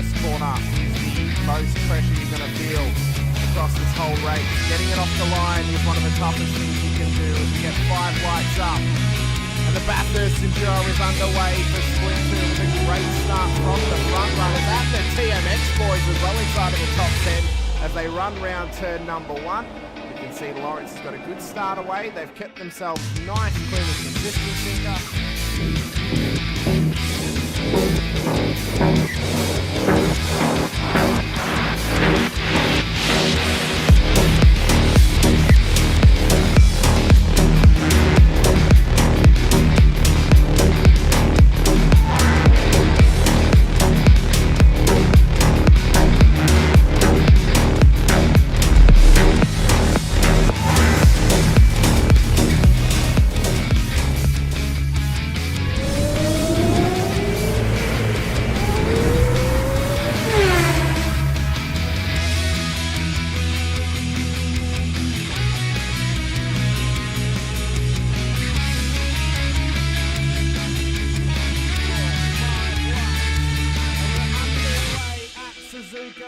first corner is the most pressure you're going to feel across this whole race. Getting it off the line is one of the toughest things you can do as you get 5 lights up. And the Bathurst Enduro is underway for Split 2 with a great start from the front runners and the TMX boys as well inside of the top 10 as they run round turn number 1. You can see Lawrence has got a good start away. They've kept themselves nice, clean and consistent, Sinka.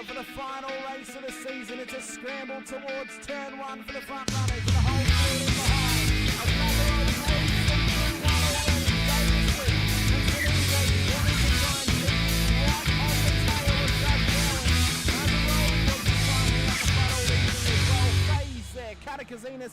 For the final race of the season, it's a scramble towards turn 1 for the front runners and the whole field in behind. Another old leads them through one already. Davison and Sinisa wanting to try and keep right on the tail of Doug Allen. And the rolling was finally up the front all easily as well. Phase there, Katakazina.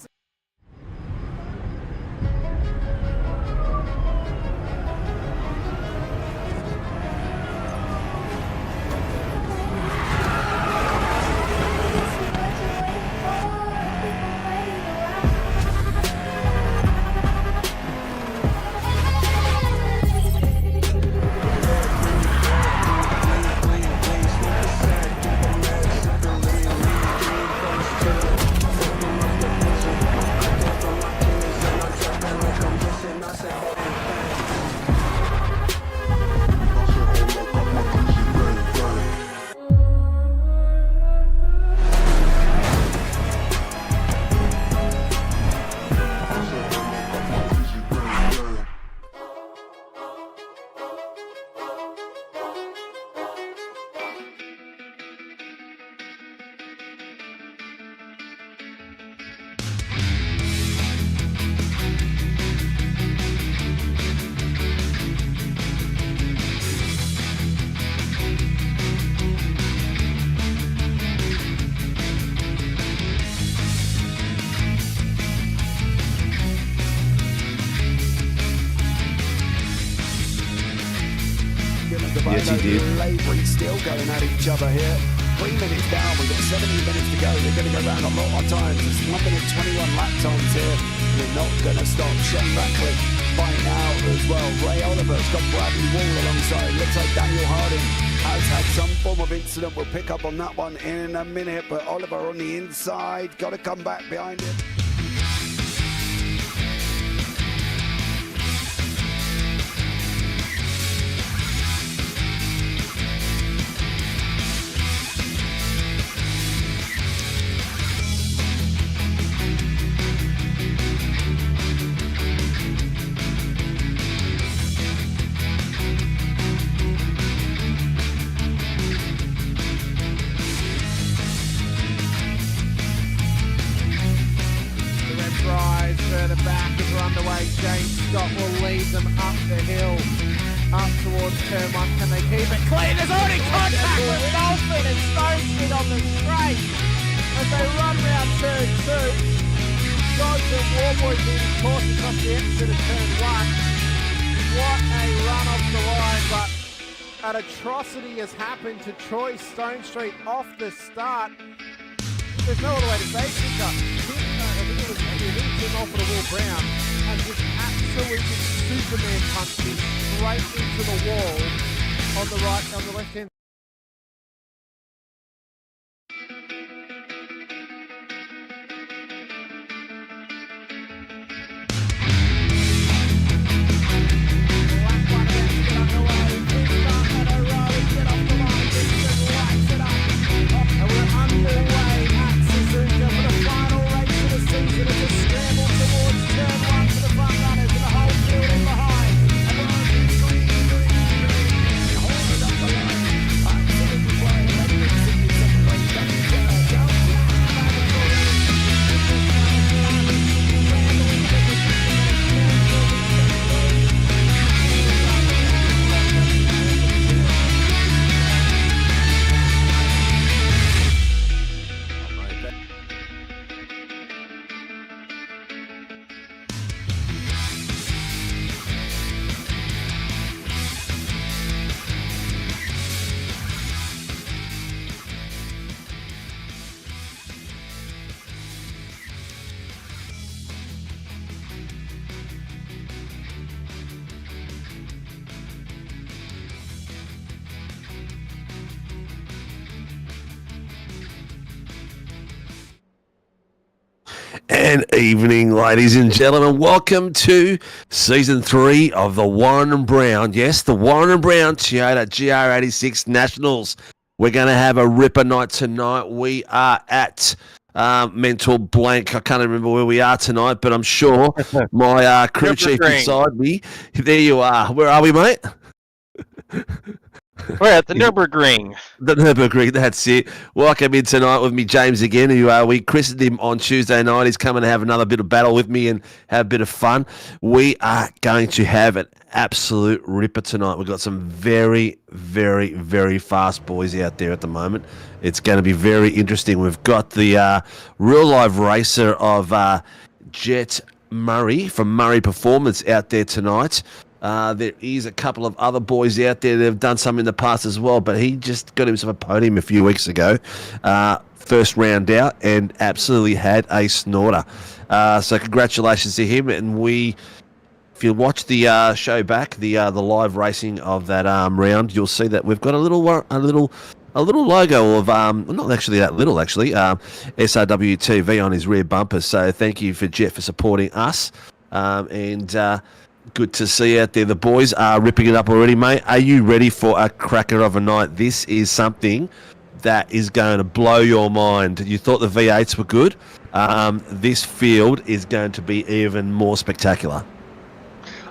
Yes, he did. Labouring still going at each other here. 3 minutes down, we've got 17 minutes to go. They're going to go round a lot of times. It's 1 minute 21 lap times here. They're not going to stop. Shane Ratcliffe fighting out as well. Ray Oliver's got Bradley Wall alongside. Looks like Daniel Harding has had some form of incident. We'll pick up on that one in a minute. But Oliver on the inside, got to come back behind him. Further back as we're underway, James Scott will lead them up the hill, up towards turn 1. Can they keep it clean? There's already contact with Dolphin and Stone Street on the straight as they run round turn 2. Dodge and Warboy being cautious off the exit of turn 1. What a run off the line, but an atrocity has happened to Troy Stone Street off the start. There's no other way to say it, I think it was him off of the Will Brown and just absolutely Superman punched him straight into the wall on the left hand. And evening, ladies and gentlemen. Welcome to Season 3 of the Warren & Brown. Yes, the Warren & Brown Toyota GR86 Nationals. We're going to have a ripper night tonight. We are at mental blank. I can't remember where we are tonight, but I'm sure my crew chief beside me. There you are. Where are we, mate? We're at the Nürburgring. The Nürburgring, that's it. Welcome in tonight with me, James, again, who we christened him on Tuesday night. He's coming to have another bit of battle with me and have a bit of fun. We are going to have an absolute ripper tonight. We've got some very, very, very fast boys out there at the moment. It's going to be very interesting. We've got the real live racer of Jet Murray from Murray Performance out there tonight. There is a couple of other boys out there that have done some in the past as well, but he just got himself a podium a few weeks ago, first round out, and absolutely had a snorter. So congratulations to him. And if you watch the show back, the live racing of that round, you'll see that we've got a little logo of not actually that little SRW TV on his rear bumper. So thank you for Jet for supporting us, and. Good to see you out there. The boys are ripping it up already, mate. Are you ready for a cracker of a night? This is something that is going to blow your mind. You thought the V8s were good. This field is going to be even more spectacular.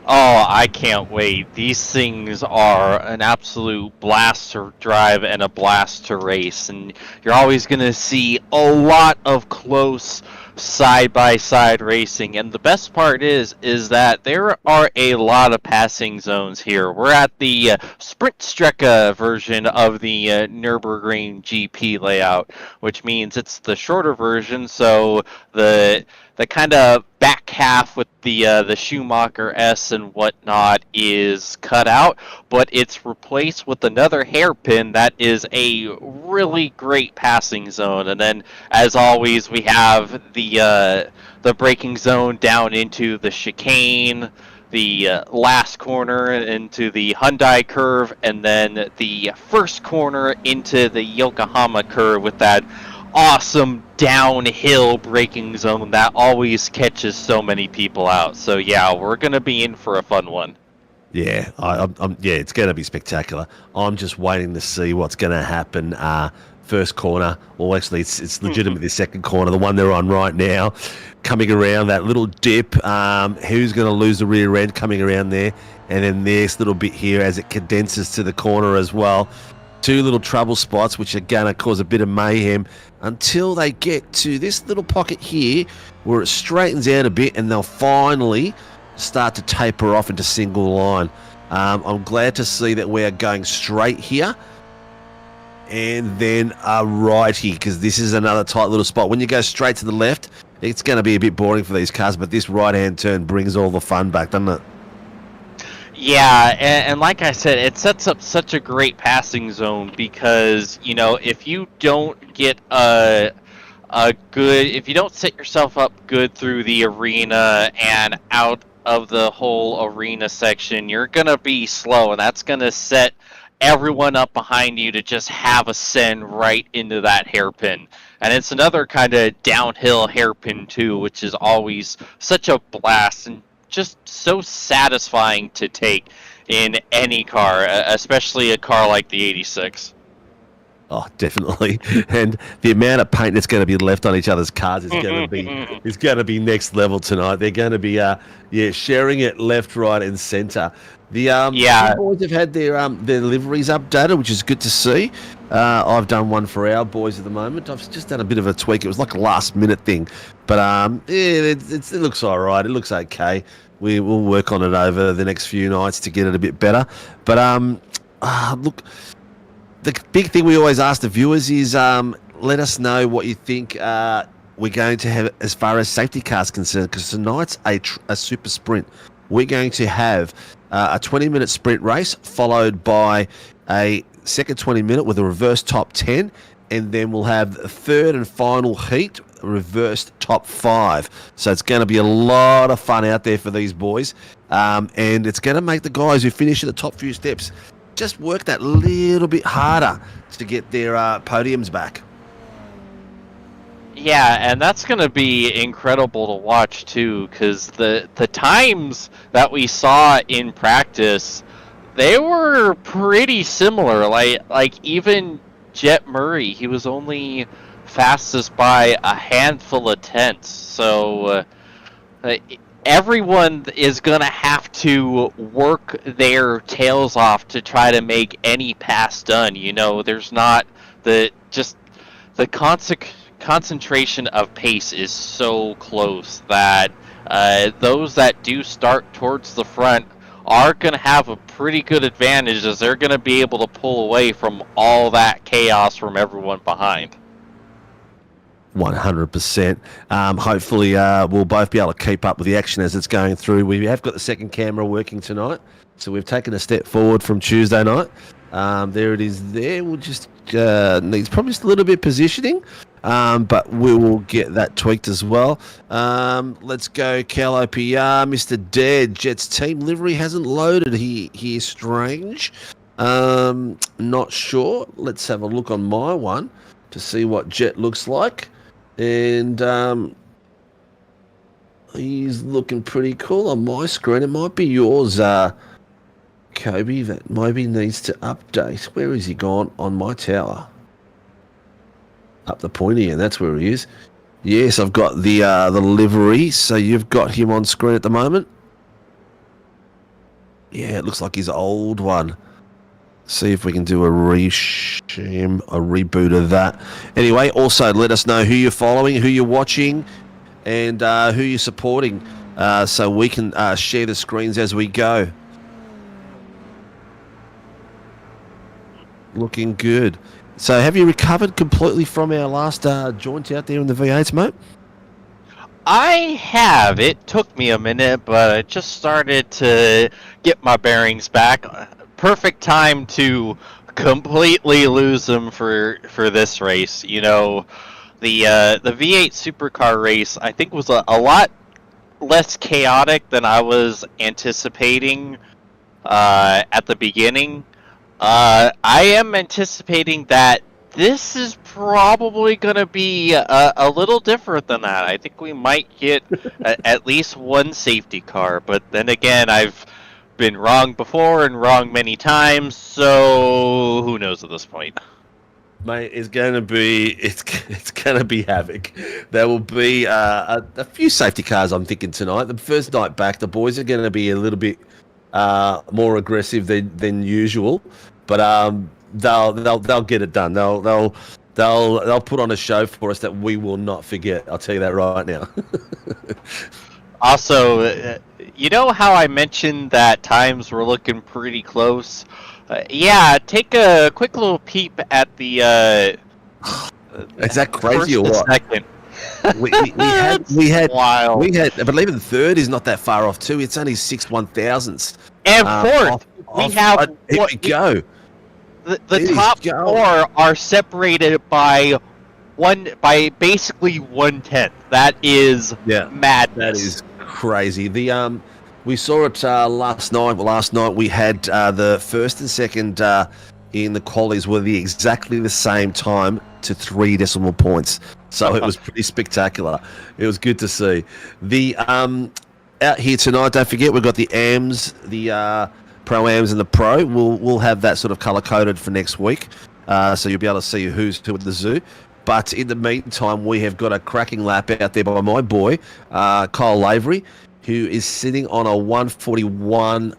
Oh, I can't wait. These things are an absolute blast to drive and a blast to race. And you're always going to see a lot of close side-by-side racing. And the best part is that there are a lot of passing zones here. We're at the Sprintstrecke version of the Nürburgring GP layout, which means it's the shorter version. So the kind of back half with the Schumacher S and whatnot is cut out, but it's replaced with another hairpin that is a really great passing zone. And then, as always, we have the braking zone down into the chicane, the last corner into the Hyundai curve, and then the first corner into the Yokohama curve with that awesome downhill braking zone that always catches so many people out. So yeah, we're gonna be in for a fun one. Yeah, it's going to be spectacular. I'm just waiting to see what's going to happen. First corner, well, actually, it's legitimately the second corner, the one they're on right now, coming around that little dip. Who's going to lose the rear end coming around there? And then this little bit here as it condenses to the corner as well. Two little trouble spots, which are going to cause a bit of mayhem until they get to this little pocket here where it straightens out a bit and they'll finally start to taper off into single line. I'm glad to see that we're going straight here and then a right here, because this is another tight little spot. When you go straight to the left, it's going to be a bit boring for these cars, but this right-hand turn brings all the fun back, doesn't it? Yeah, and like I said, it sets up such a great passing zone because, you know, if you don't get if you don't set yourself up good through the arena and out of the whole arena section, you're going to be slow, and that's going to set everyone up behind you to just have a send right into that hairpin. And it's another kind of downhill hairpin too, which is always such a blast and just so satisfying to take in any car, especially a car like the 86. Oh, definitely. And the amount of paint that's going to be left on each other's cars is going to be next level tonight. They're going to be sharing it left, right, and centre. The boys have had their liveries updated, which is good to see. I've done one for our boys at the moment. I've just done a bit of a tweak. It was like a last minute thing, but it looks all right. It looks okay. We'll work on it over the next few nights to get it a bit better. But look. The big thing we always ask the viewers is let us know what you think we're going to have as far as safety cars concerned, because tonight's a super sprint. We're going to have a 20-minute sprint race followed by a second 20-minute with a reverse top 10, and then we'll have a third and final heat, reversed top 5. So it's going to be a lot of fun out there for these boys, and it's going to make the guys who finish in the top few steps just work that little bit harder to get their podiums back. Yeah, and that's going to be incredible to watch too, because the times that we saw in practice, they were pretty similar. Like even Jet Murray, he was only fastest by a handful of tenths. So uh, everyone is going to have to work their tails off to try to make any pass done. There's not the concentration of pace is so close that those that do start towards the front are going to have a pretty good advantage, as they're going to be able to pull away from all that chaos from everyone behind. 100%. Hopefully, we'll both be able to keep up with the action as it's going through. We have got the second camera working tonight, so we've taken a step forward from Tuesday night. There it is there. We'll just needs probably just a little bit of positioning, but we will get that tweaked as well. Let's go Cal OPR. Mr. Dead, Jets team livery hasn't loaded. He is strange. Not sure. Let's have a look on my one to see what Jet looks like. And he's looking pretty cool on my screen. It might be yours, Kobe, that maybe needs to update. Where is he gone on my tower? Up the pointy, and that's where he is. Yes, I've got the livery, so you've got him on screen at the moment. Yeah, it looks like his old one. See if we can do a reboot of that. Anyway, also let us know who you're following, who you're watching, and who you're supporting, so we can share the screens as we go. Looking good. So have you recovered completely from our last joint out there in the V8s, mate? I have. It took me a minute, but I just started to get my bearings back. Perfect time to completely lose them for this race. The V8 supercar race, I think, was a lot less chaotic than I was anticipating at the beginning. I am anticipating that this is probably going to be a little different than that. I think we might get at least one safety car, but then again, I've been wrong before and wrong many times, so who knows at this point. Mate, it's going to be havoc. There will be a few safety cars, I'm thinking, tonight. The first night back, the boys are going to be a little bit more aggressive than usual, but they'll get it done. They'll put on a show for us that we will not forget. I'll tell you that right now. Also, you know how I mentioned that times were looking pretty close? Yeah, take a quick little peep at the Is that crazy or what? Second. we had wild. I believe the third is not that far off too. It's only 6 1,000ths. And fourth, here we go. The top four are separated by basically 1/10. That is madness. That is crazy. We saw it last night. Well, last night we had the first and second in the qualies were exactly the same time to 3 decimal points. So it was pretty spectacular. It was good to see. The out here tonight, don't forget, we've got the AMs, the Pro-Ams and the Pro. We'll have that sort of colour-coded for next week. So you'll be able to see who's who at the zoo. But in the meantime, we have got a cracking lap out there by my boy, Kyle Lavery, who is sitting on a 141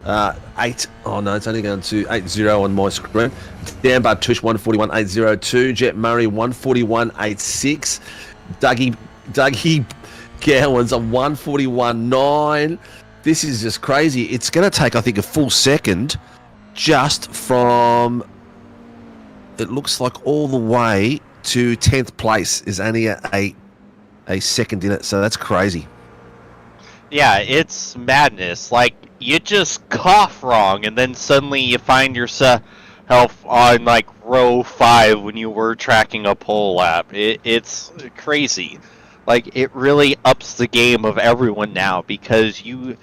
8. Oh no, it's only going to 80 on my screen. Dan Bartush 141.802. Jet Murray 141.86. Dougie Gowan's a 141.9. This is just crazy. It's going to take, I think, a full second just from, it looks like, all the way to 10th place is only a second in it. So that's crazy. Yeah, it's madness. Like, you just cough wrong, and then suddenly you find yourself on, like, row 5 when you were tracking a pole lap. It's crazy. Like, it really ups the game of everyone now, because you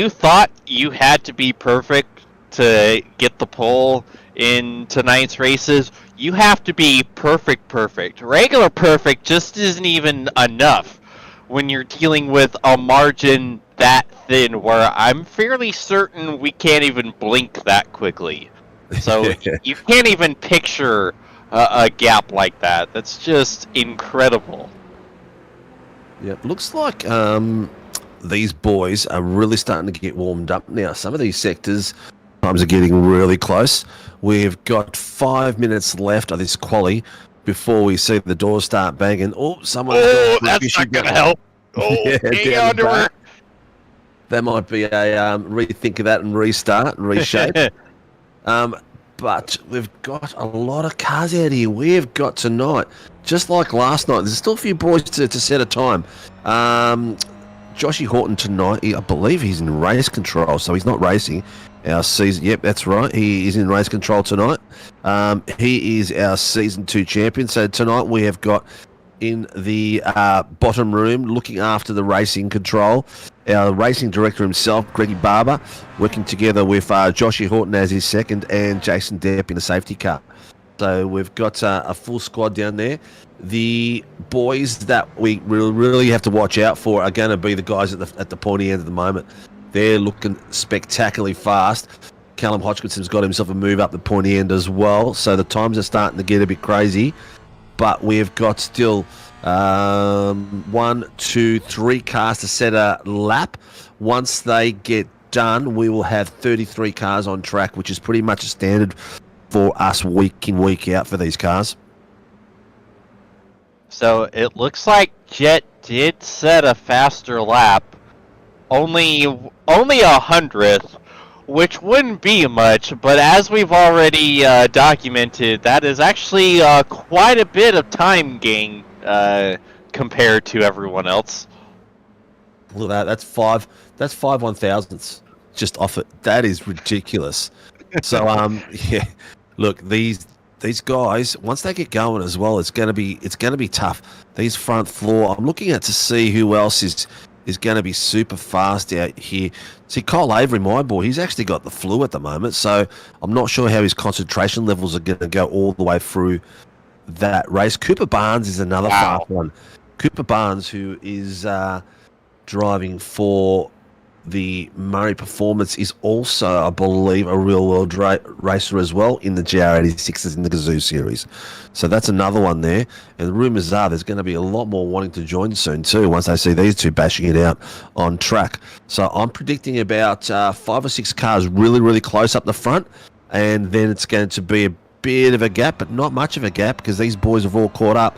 thought you had to be perfect to get the pole in tonight's races. you have to be perfect. Regular perfect just isn't even enough when you're dealing with a margin that thin, where I'm fairly certain we can't even blink that quickly. So you can't even picture a gap like that. That's just incredible. Yeah, looks like these boys are really starting to get warmed up now. Some of these sectors times are getting really close. We've got 5 minutes left of this quali before we see the doors start banging. Oh, someone's Oh, that's not going to help. Oh, Yeah, hang down on the to her. back. That might be a rethink of that and restart and reshape. But we've got a lot of cars out here. We've got tonight, just like last night, there's still a few boys to set a time. Joshy Horton tonight, I believe he's in race control, so he's not racing. Our season, yep, that's right. He is in race control tonight. He is our season 2 champion. So tonight we have got in the bottom room looking after the racing control, our racing director himself, Greggy Barber, working together with Joshy Horton as his second and Jason Depp in a safety car. So we've got a full squad down there. The boys that we really have to watch out for are going to be the guys at the pointy end at the moment. They're looking spectacularly fast. Callum Hodgkinson's got himself a move up the pointy end as well. So the times are starting to get a bit crazy. But we've got still 1, 2, 3 cars to set a lap. Once they get done, we will have 33 cars on track, which is pretty much a standard for us week in, week out for these cars. So it looks like Jet did set a faster lap. Only 100th, which wouldn't be much, but as we've already documented, that is actually quite a bit of time gain compared to everyone else. Look at that. That's five 1,000ths just off it. That is ridiculous. So yeah, look, these guys, once they get going as well, it's gonna be tough. These front floor, I'm looking at to see who else is going to be super fast out here. See, Kyle Avery, my boy, he's actually got the flu at the moment, so I'm not sure how his concentration levels are going to go all the way through that race. Cooper Barnes is another fast one. Cooper Barnes, who is driving for the Murray Performance, is also, I believe, a real-world racer as well in the GR86s in the Gazoo series. So that's another one there. And the rumours are there's going to be a lot more wanting to join soon too once they see these two bashing it out on track. So I'm predicting about 5 or 6 cars really, really close up the front. And then it's going to be a bit of a gap, but not much of a gap because these boys have all caught up.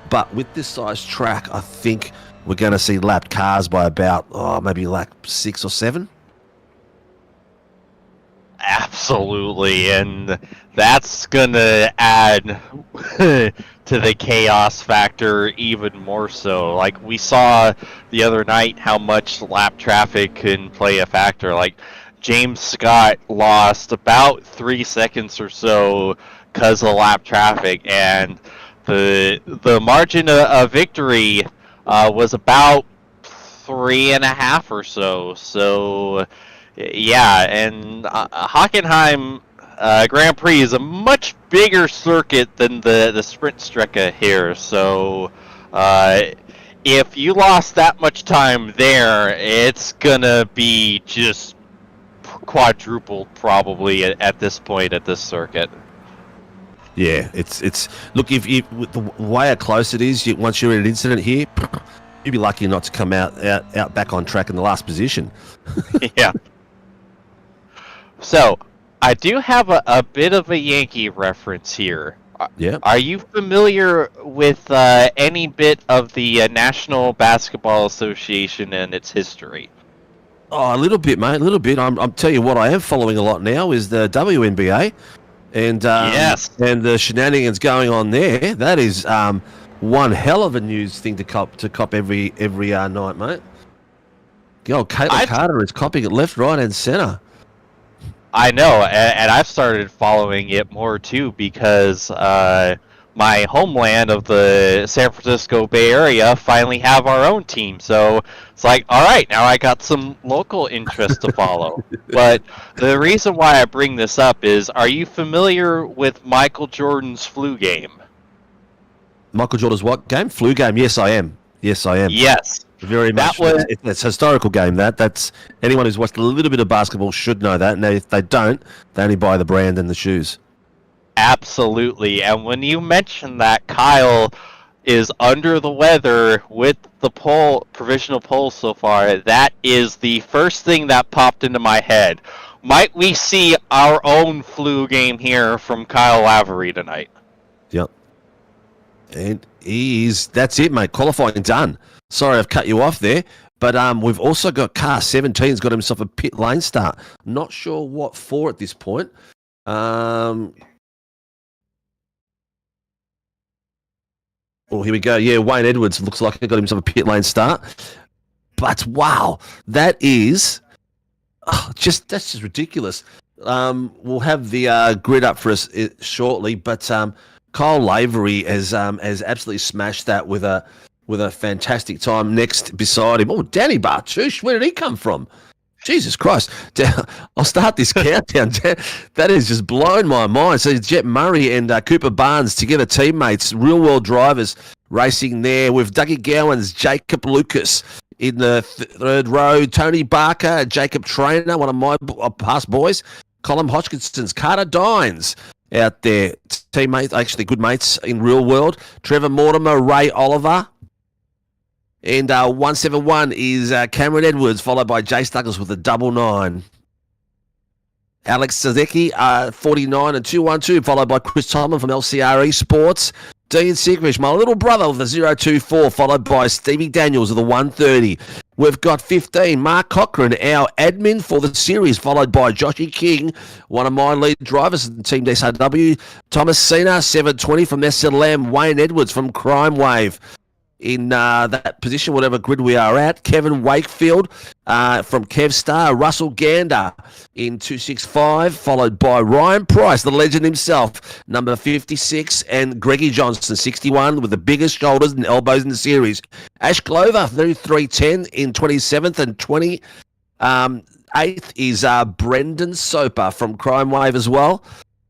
But with this size track, I think we're going to see lapped cars by about, maybe lap 6 or 7. Absolutely, and that's going to add to the chaos factor even more so. Like we saw the other night how much lap traffic can play a factor. Like James Scott lost about 3 seconds or so because of lap traffic, and the margin of victory was about 3.5 or so. So, yeah, and Hockenheim Grand Prix is a much bigger circuit than the sprint Strecke here. So, if you lost that much time there, it's gonna be just quadrupled probably at this point at this circuit. Yeah, it's look, if you with the way how close it is, once you're in an incident here, you'd be lucky not to come out back on track in the last position. Yeah. So I do have a bit of a Yankee reference here. Yeah. Are you familiar with any bit of the National Basketball Association and its history? Oh, a little bit, mate. A little bit. I'm tell you what, I am following a lot now is the WNBA, and yes, and the shenanigans going on there. That is one hell of a news thing to cop every night, mate. Yo, Caitlin Carter is copying it left, right, and center. I know, and I've started following it more too because my homeland of the San Francisco Bay Area finally have our own team. So it's like, all right, now I got some local interest to follow. But the reason why I bring this up is, are you familiar with Michael Jordan's flu game? Michael Jordan's what game? Flu game. Yes, I am. Yes, I am. Yes. Very much. It's a historical game. That's anyone who's watched a little bit of basketball should know that. And if they don't, they only buy the brand and the shoes. Absolutely. And when you mentioned that Kyle is under the weather with the provisional poll so far, that is the first thing that popped into my head. Might we see our own flu game here from Kyle Lavery tonight? Yep. And that's it, mate. Qualifying done. Sorry, I've cut you off there. But we've also got car 17's got himself a pit lane start. Not sure what for at this point. Oh, here we go. Yeah, Wayne Edwards looks like he got himself a pit lane start. But wow, that is that's just ridiculous. We'll have the grid up for us shortly, but Kyle Lavery has absolutely smashed that with a fantastic time. Next beside him, Danny Bartouche. Where did he come from? Jesus Christ. I'll start this countdown. That has just blown my mind. So Jet Murray and Cooper Barnes together, teammates, real-world drivers racing there with Dougie Gowans, Jacob Lucas in the third row, Tony Barker, Jacob Trainer, one of my past boys, Colin Hodgkinson's, Carter Dines out there, teammates, actually good mates in real world, Trevor Mortimer, Ray Oliver. And 171 is Cameron Edwards, followed by Jace Douglas with a 99. Alex Sazeki, 49 and 212, followed by Chris Tolman from LCRE Sports. Dean Siegfried, my little brother with the 024, followed by Stevie Daniels with the 130. We've got 15, Mark Cochran, our admin for the series, followed by Joshy King, one of my lead drivers in Team SRW. Thomas Cena, 720 from SLM. Wayne Edwards from Crime Wave. In that position, whatever grid we are at. Kevin Wakefield from Kevstar. Russell Gander in 265, followed by Ryan Price, the legend himself, number 56, and Greggy Johnson, 61, with the biggest shoulders and elbows in the series. Ash Glover, 3310 in 27th, and 28th is Brendan Soper from Crime Wave as well.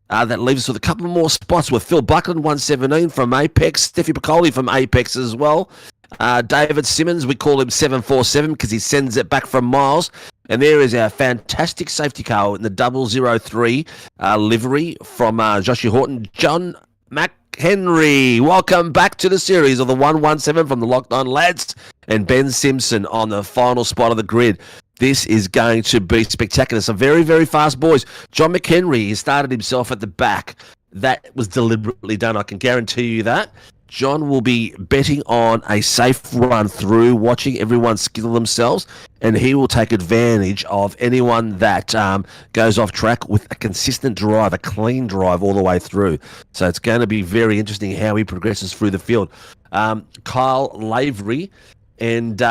That leaves us with a couple more spots with Phil Buckland, 117 from Apex, Steffi Piccoli from Apex as well. David Simmons, we call him 747 because he sends it back from miles. And there is our fantastic safety car in the 003 livery from Joshua Horton. John McHenry, welcome back to the series of the 117 from the Locked On Lads. And Ben Simpson on the final spot of the grid. This is going to be spectacular. Some very, very fast boys. John McHenry, he started himself at the back. That was deliberately done. I can guarantee you that. John will be betting on a safe run through, watching everyone skill themselves, and he will take advantage of anyone that goes off track with a consistent drive, a clean drive all the way through. So it's going to be very interesting how he progresses through the field. Kyle Lavery and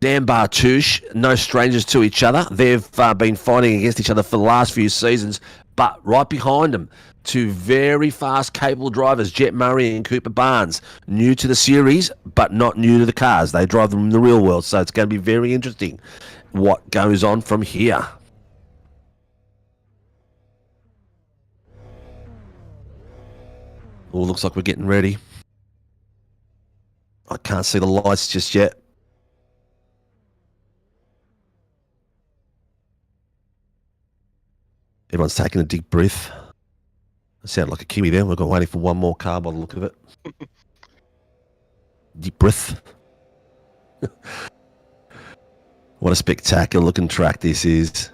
Dan Bartouche, no strangers to each other. They've been fighting against each other for the last few seasons, but right behind them, two very fast, capable drivers, Jet Murray and Cooper Barnes, new to the series, but not new to the cars. They drive them in the real world, so it's going to be very interesting what goes on from here. Oh, looks like we're getting ready. I can't see the lights just yet. Everyone's taking a deep breath. I sound like a Kiwi there. We've got waiting for one more car by the look of it. Deep breath. What a spectacular looking track this is.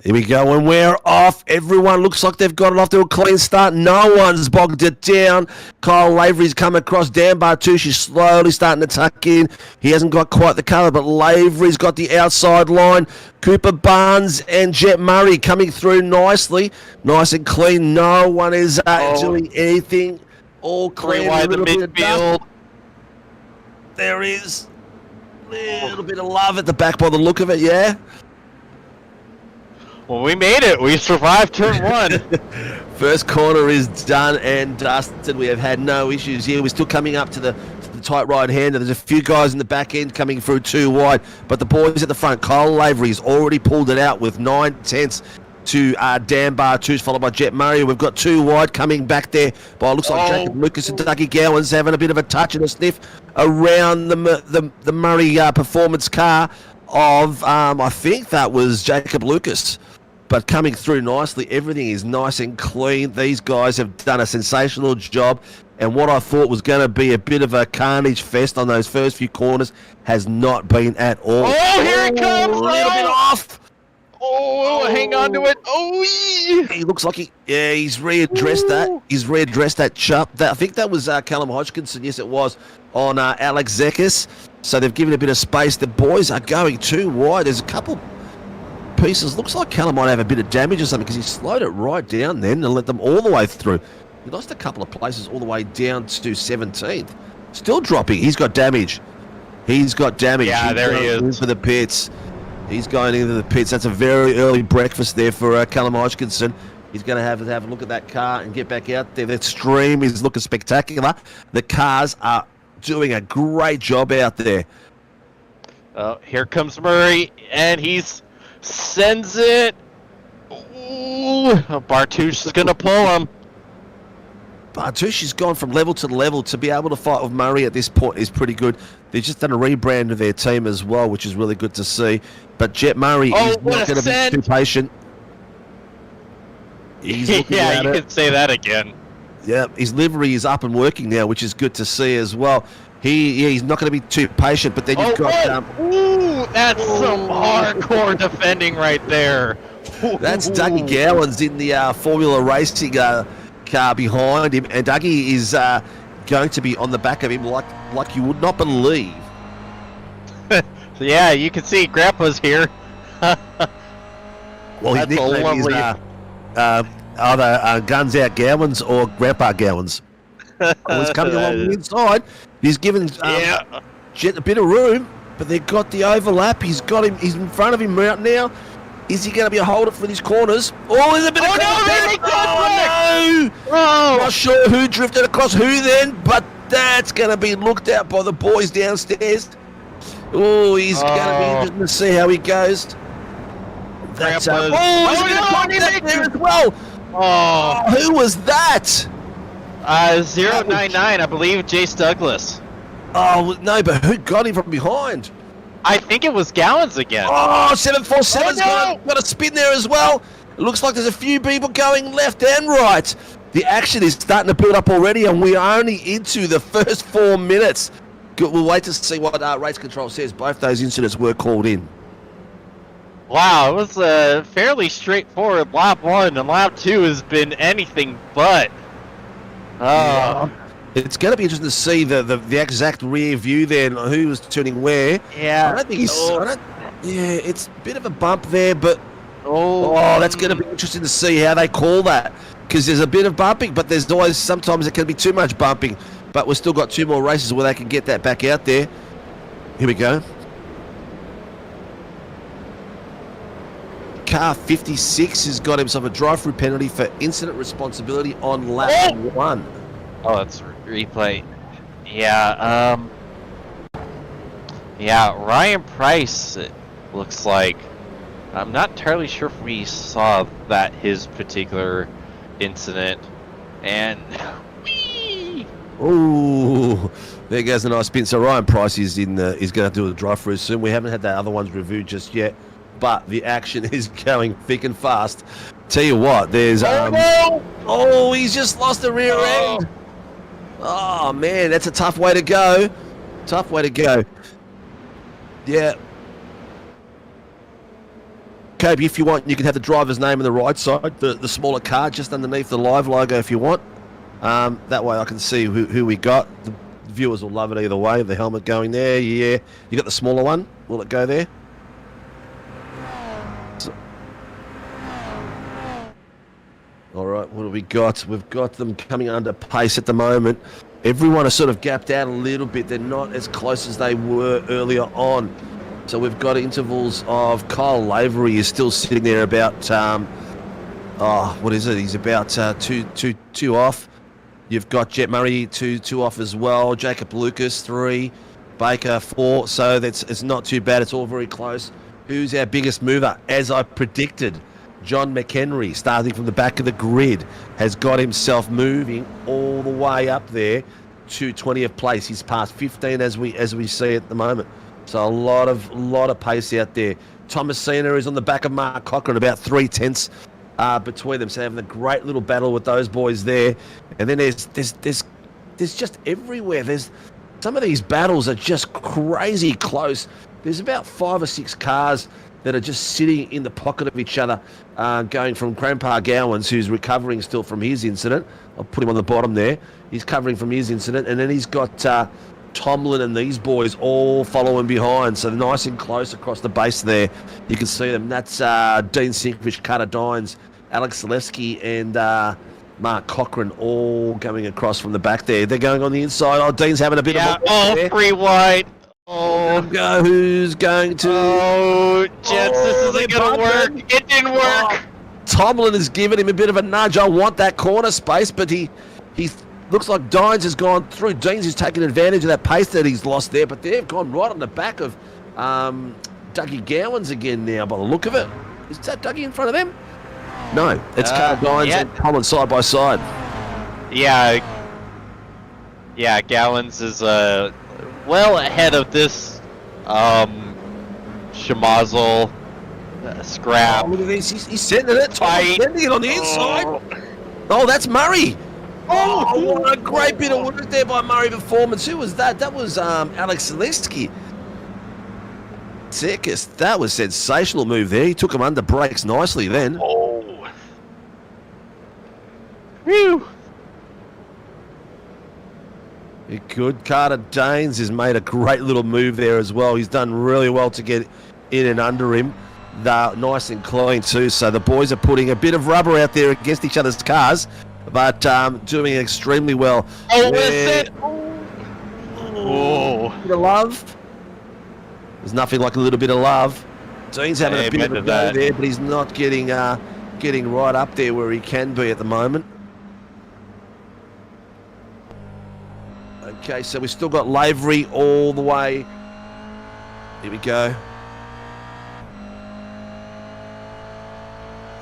Here we go, and we're off. Everyone looks like they've got it off to a clean start. No one's bogged it down. Kyle Lavery's come across. Dan Bartouche is slowly starting to tuck in. He hasn't got quite the colour, but Lavery's got the outside line. Cooper Barnes and Jet Murray coming through nicely. Nice and clean. No one is doing anything. All clean. A little bit of dust. There is a little bit of love at the back by the look of it, yeah? Well, we made it. We survived turn 1. First corner is done and dusted. We have had no issues here. We're still coming up to the tight right hander. There's a few guys in the back end coming through too wide, but the boys at the front, Kyle Lavery's already pulled it out with 9/10 to Dan Bartous, followed by Jet Murray. We've got 2 wide coming back there by looks like Jacob Lucas and Dougie Gowans having a bit of a touch and a sniff around the Murray performance car of I think that was Jacob Lucas. But coming through nicely, everything is nice and clean. These guys have done a sensational job. And what I thought was going to be a bit of a carnage fest on those first few corners has not been at all. Oh, here it comes! A little bit off. Oh, hang on to it. Oh, he looks like he's readdressed that. He's readdressed that chop. I think that was Callum Hodgkinson. Yes, it was on Alex Zekis. So they've given a bit of space. The boys are going too wide. There's a couple pieces. Looks like Callum might have a bit of damage or something because he slowed it right down then and let them all the way through. He lost a couple of places all the way down to 17th. Still dropping. He's got damage. He's got damage. Yeah, there he is. Into the pits. He's going into the pits. That's a very early breakfast there for Callum Hodgkinson. He's going to have a look at that car and get back out there. That stream is looking spectacular. The cars are doing a great job out there. Here comes Murray, and sends it. Ooh, Bartous is going to pull him. Bartous has gone from level to level. To be able to fight with Murray at this point is pretty good. They've just done a rebrand of their team as well, which is really good to see. But Jet Murray is not going to be too patient. He's looking at you can say that again. Yeah, his livery is up and working now, which is good to see as well. He's not going to be too patient, but then you've got... Ooh, that's some hardcore defending right there. That's Dougie Gowans in the Formula Racing car behind him, and Dougie is going to be on the back of him like you would not believe. Yeah, you can see Grandpa's here. Well, his nickname is either Guns Out Gowans or Grandpa Gowans. He's coming along the inside. He's given Jet a bit of room, but they've got the overlap. He's got him. He's in front of him right now. Is he going to be a holder for these corners? Oh, there's a bit of no! Oh. Not sure who drifted across who then, but that's going to be looked at by the boys downstairs. Oh, he's going to be interesting to see how he goes. That's he's going to contact there as well. Oh, who was that? 099, I believe, Jace Douglas. Oh, no, but who got him from behind? I think it was Gowans again. Oh, 747's got a spin there as well. It looks like there's a few people going left and right. The action is starting to build up already, and we are only into the first 4 minutes. We'll wait to see what race control says. Both those incidents were called in. Wow, it was a fairly straightforward lap 1, and lap 2 has been anything but. It's going to be interesting to see the exact rear view there and who was turning where. Yeah. I don't think it's a bit of a bump there, but that's going to be interesting to see how they call that, because there's a bit of bumping, but there's always sometimes it can be too much bumping. But we've still got 2 more races where they can get that back out there. Here we go. Car 56 has got himself a drive-through penalty for incident responsibility on lap 1. Oh, that's replay. Yeah, Ryan Price, it looks like. I'm not entirely sure if we saw that his particular incident. And oh, there goes a nice spin. So Ryan Price is going to do a drive-through soon. We haven't had the other ones reviewed just yet, but the action is going thick and fast. Tell you what, there's he's just lost the rear end. Oh man, that's a tough way to go. Tough way to go. Yeah. Kobe, if you want, you can have the driver's name on the right side, the smaller car just underneath the live logo if you want. That way I can see who we got. The viewers will love it either way. The helmet going there, yeah. You got the smaller one? Will it go there? All right, what have we got? We've got them coming under pace at the moment. Everyone is sort of gapped out a little bit. They're not as close as they were earlier on. So we've got intervals of Kyle Lavery is still sitting there about, what is it? He's about two off. You've got Jet Murray two off as well. Jacob Lucas 3, Baker 4. So it's not too bad. It's all very close. Who's our biggest mover? As I predicted, John McHenry, starting from the back of the grid, has got himself moving all the way up there to 20th place. He's past 15 as we see at the moment. So a lot of pace out there. Thomasina is on the back of Mark Cochran, about 3/10 between them. So having a great little battle with those boys there. And then there's just everywhere. There's some of these battles are just crazy close. There's about 5 or 6 cars that are just sitting in the pocket of each other, going from Grandpa Gowans, who's recovering still from his incident. I'll put him on the bottom there. He's covering from his incident. And then he's got Tomlin and these boys all following behind. So nice and close across the base there. You can see them. That's Dean Sinkfish, Carter Dines, Alex Zalewski, and Mark Cochran all going across from the back there. They're going on the inside. Oh, Dean's having a bit of a... free wide. Who's going to... Oh, Jets, this isn't going to work. It didn't work. Tomlin has given him a bit of a nudge. I want that corner space, but he looks like Dines has gone through. Deans is taking advantage of that pace that he's lost there, but they've gone right on the back of Dougie Gowans again now by the look of it. Is that Dougie in front of them? No, it's Carl Dines and Tomlin side by side. Yeah, Gowans is well ahead of this Schmazel scrap. Oh, look at this. He's sending it. Tomlin's sending it on the inside. Oh, that's Murray. Oh, what a great bit of work there by Murray Performance. Who was that? That was Alex Zalewski. Circus. That was sensational move there. He took him under brakes nicely then. Oh. Whew. Good. Carter Danes has made a great little move there as well. He's done really well to get in and under him. They're nice and clean too. So the boys are putting a bit of rubber out there against each other's cars, but doing extremely well. Oh, listen! Oh. Bit of love. There's nothing like a little bit of love. Dean's having a bit of a go there, but he's not getting right up there where he can be at the moment. Okay, so we've still got Lavery all the way. Here we go.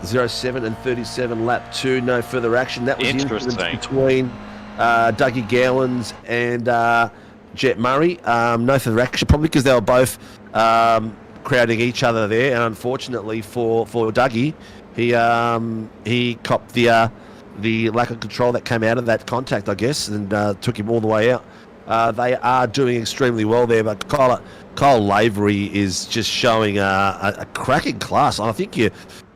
07 and 37, lap 2, no further action. That was interesting between Dougie Gowans and Jet Murray. No further action, probably because they were both crowding each other there. And unfortunately for Dougie, he copped the lack of control that came out of that contact, I guess, and took him all the way out. They are doing extremely well there, but Kyle Lavery is just showing a cracking class. I think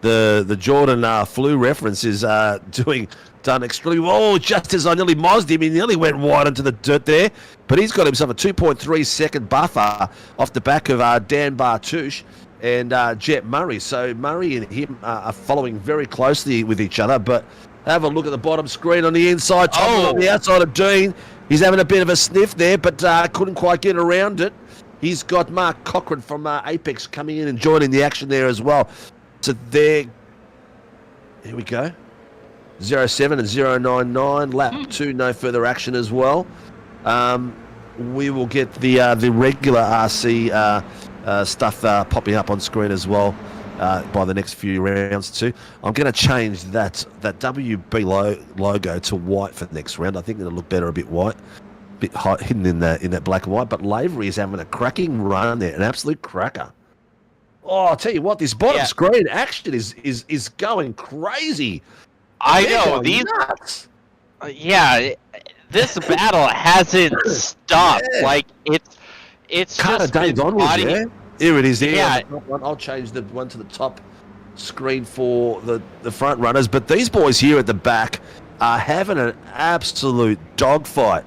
the Jordan flu reference is done extremely well. Oh, just as I nearly mozzed him, he nearly went wide into the dirt there, but he's got himself a 2.3 second buffer off the back of Dan Bartouche and Jet Murray. So Murray and him are following very closely with each other, but have a look at the bottom screen on the inside. Tomlin on the outside of Dean. He's having a bit of a sniff there, but couldn't quite get around it. He's got Mark Cochran from Apex coming in and joining the action there as well. So there, here we go. 07 and 099, lap 2, no further action as well. We will get the regular RC stuff popping up on screen as well by the next few rounds too. I'm going to change that WB logo to white for the next round. I think it'll look better a bit white, a bit hidden in that black and white. But Lavery is having a cracking run there, an absolute cracker. Oh, I'll tell you what, this bottom screen action is going crazy. I know these. Nuts. This battle hasn't stopped. Yeah. Like it's Carter just Danes onwards. Yeah? Here it is. Yeah. I'll change the one to the top screen for the front runners. But these boys here at the back are having an absolute dogfight.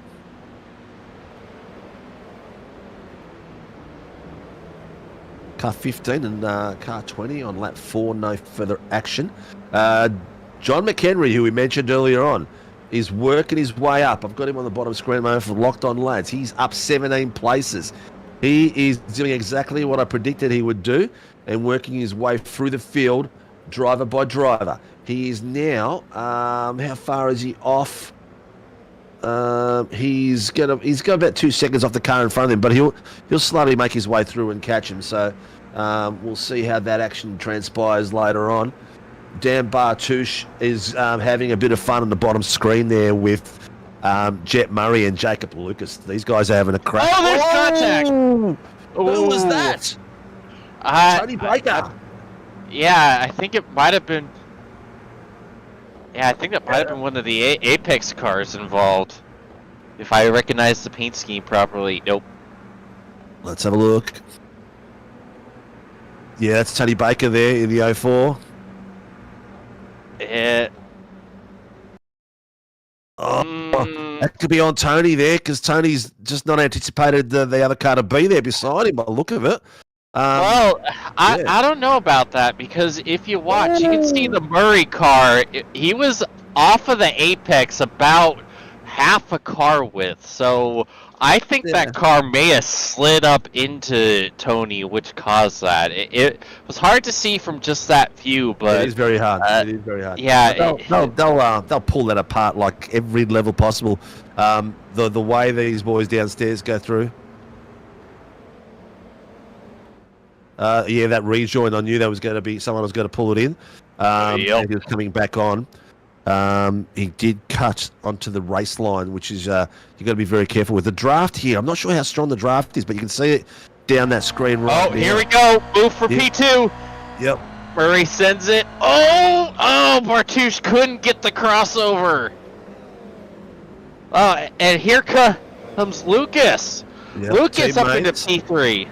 Car 15 and car 20 on lap 4, no further action. John McHenry, who we mentioned earlier on, is working his way up. I've got him on the bottom screen at the moment for Locked On Lads. He's up 17 places. He is doing exactly what I predicted he would do and working his way through the field, driver by driver. He is now, how far is he off? He's got about 2 seconds off the car in front of him, but he'll slowly make his way through and catch him. So we'll see how that action transpires later on. Dan Bartouche is having a bit of fun on the bottom screen there with Jet Murray and Jacob Lucas. These guys are having a crack. Oh, there's contact! Who was that? Tony Baker. Yeah, I think it might have been. Yeah, I think that might have been one of the Apex cars involved. If I recognize the paint scheme properly. Nope. Let's have a look. Yeah, that's Tony Baker there in the 04. That could be on Tony there because Tony's just not anticipated the other car to be there beside him by the look of it. Well, I don't know about that because if you watch, you can see the Murray car. He was off of the apex about half a car width, so I think that car may have slid up into Tony, which caused that. It was hard to see from just that view, but it is very hard. It is very hard. Yeah, they'll pull that apart like every level possible. The way these boys downstairs go through. Yeah, that rejoin, I knew that was going to be someone was going to pull it in. And he was coming back on. He did cut onto the race line, which is you've got to be very careful with the draft here. I'm not sure how strong the draft is, but you can see it down that screen right there. Here we go. Move for P2. Yep. Murray sends it. Oh, Bartouche couldn't get the crossover. And here comes Lucas. Yep. Lucas up into P3.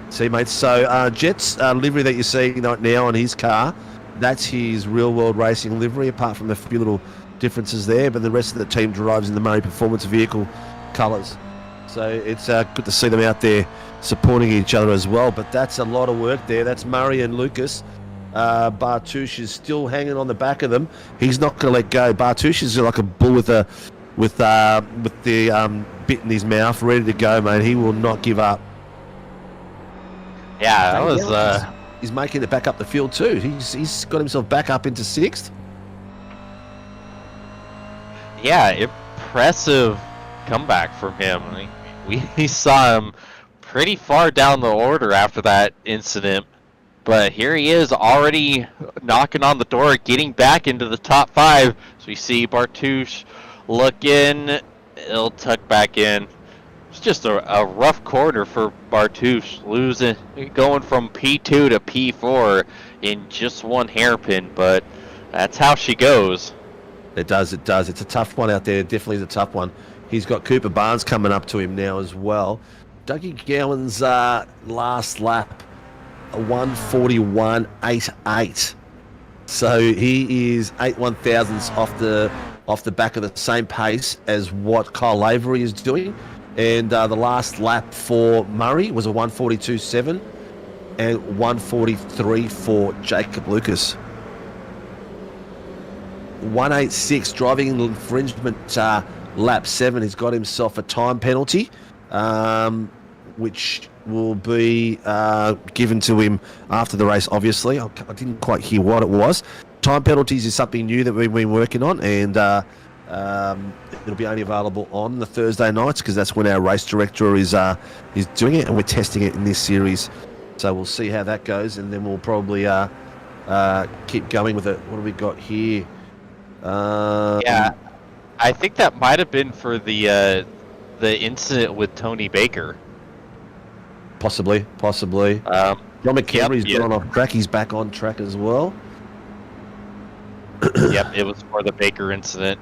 See, mates, so Jet's livery that you're seeing right now on his car, that's his real-world racing livery, apart from a few little differences there, but the rest of the team drives in the Murray Performance Vehicle colours. So it's good to see them out there supporting each other as well, but that's a lot of work there. That's Murray and Lucas. Bartouche is still hanging on the back of them. He's not going to let go. Bartouche is like a bull with the bit in his mouth, ready to go, mate. He will not give up. Yeah, that was. He's making it back up the field too. He's got himself back up into 6th. Yeah, impressive comeback from him. We saw him pretty far down the order after that incident, but here he is already knocking on the door, getting back into the top 5. So we see Bartouche looking, he'll tuck back in. It's just a rough quarter for Bartouche, going from P2 to P4 in just one hairpin, but that's how she goes. It does. It's a tough one out there. Definitely is a tough one. He's got Cooper Barnes coming up to him now as well. Dougie Gowan's last lap, a 1:41.88. So he is 8/1000ths off the back of the same pace as what Kyle Lavery is doing. And the last lap for Murray was a 1:42.7 and 1:43 for Jacob Lucas. 1:86 driving infringement lap 7. He's got himself a time penalty, which will be given to him after the race, obviously. I didn't quite hear what it was. Time penalties is something new that we've been working on, and it'll be only available on the Thursday nights because that's when our race director is doing it, and we're testing it in this series. So we'll see how that goes, and then we'll probably keep going with it. What do we got here? Yeah, I think that might have been for the incident with Tony Baker. Possibly. John McHenry's gone off track. He's back on track as well. Yep, it was for the Baker incident.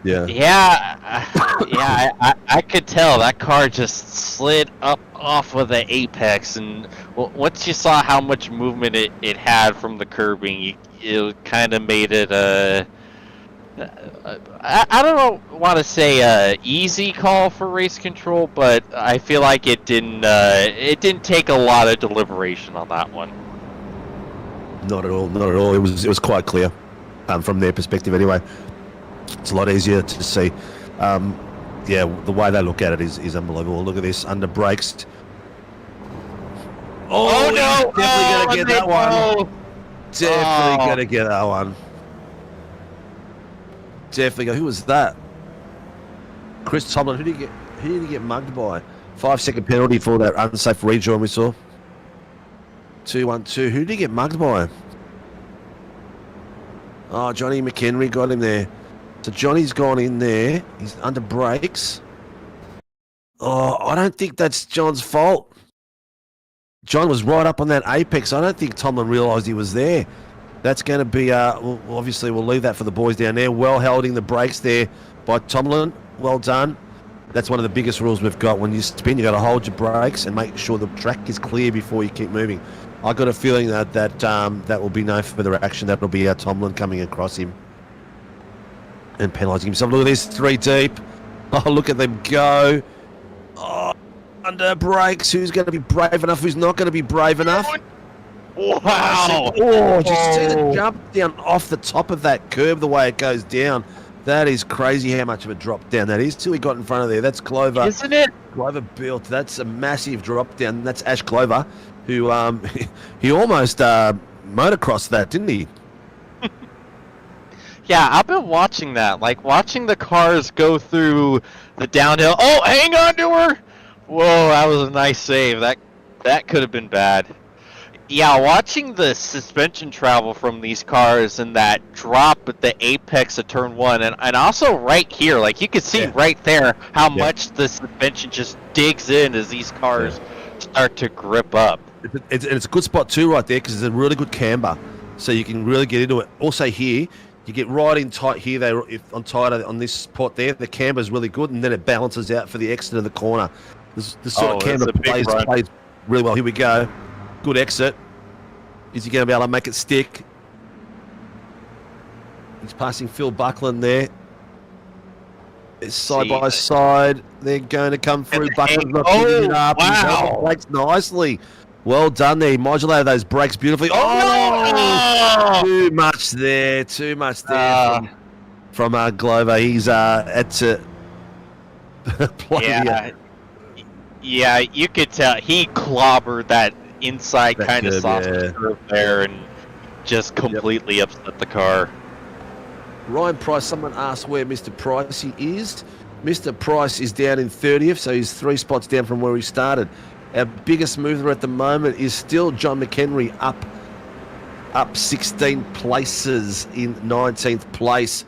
Yeah, I could tell that car just slid up off of the apex, and once you saw how much movement it had from the curbing, it kind of made it I don't want to say easy call for race control, but I feel like it didn't take a lot of deliberation on that one. Not at all. It was quite clear from their perspective anyway. It's a lot easier to see. yeah, the way they look at it is unbelievable. Look at this, under brakes. Oh, no! Definitely going to get that one. Definitely Oh. going to get that one. Definitely. Who was that? Chris Tomlin. Who did he get mugged by? 5-second penalty for that unsafe rejoin we saw. 2-1-2. Who did he get mugged by? Oh, Johnny McHenry got him there. So Johnny's gone in there. He's under brakes. Oh, I don't think that's John's fault. John was right up on that apex. I don't think Tomlin realised he was there. That's going to be, well, obviously we'll leave that for the boys down there. Well holding the brakes there by Tomlin. Well done. That's one of the biggest rules we've got. When you spin, you got to hold your brakes and make sure the track is clear before you keep moving. I got a feeling that will be no further action. That will be Tomlin coming across him and penalising himself. Look at this, 3 deep. Oh, look at them go. Oh, under brakes. Who's going to be brave enough? Who's not going to be brave enough? Wow! Oh, just see the jump down off the top of that curb, the way it goes down. That is crazy how much of a drop down that is. Till he got in front of there. That's Clover. Isn't it? Clover built. That's a massive drop down. That's Ash Clover, who he almost motocrossed that, didn't he? Yeah, I've been watching that. Like, watching the cars go through the downhill. Oh, hang on to her! Whoa, that was a nice save. That could have been bad. Yeah, watching the suspension travel from these cars and that drop at the apex of turn 1, and also right here, like you can see right there how much the suspension just digs in as these cars start to grip up. It's a good spot too right there because it's a really good camber, so you can really get into it. Also here, you get right in tight here. On this spot there, the camber is really good, and then it balances out for the exit of the corner. The sort of camber plays really well. Here we go. Good exit. Is he going to be able to make it stick? He's passing Phil Buckland there. It's side by side. They're going to come through. Buckland's not picking it up. He's held the brakes nicely. Well done there. He modulated those brakes beautifully. Oh, too much there. Too much there from Glover. He's had to play. Yeah, you could tell he clobbered that inside kind of soft curve there and just completely upset the car. Ryan Price, someone asked where Mr. Price is. Mr. Price is down in 30th, so he's 3 spots down from where he started. Our biggest mover at the moment is still John McHenry, up 16 places in 19th place.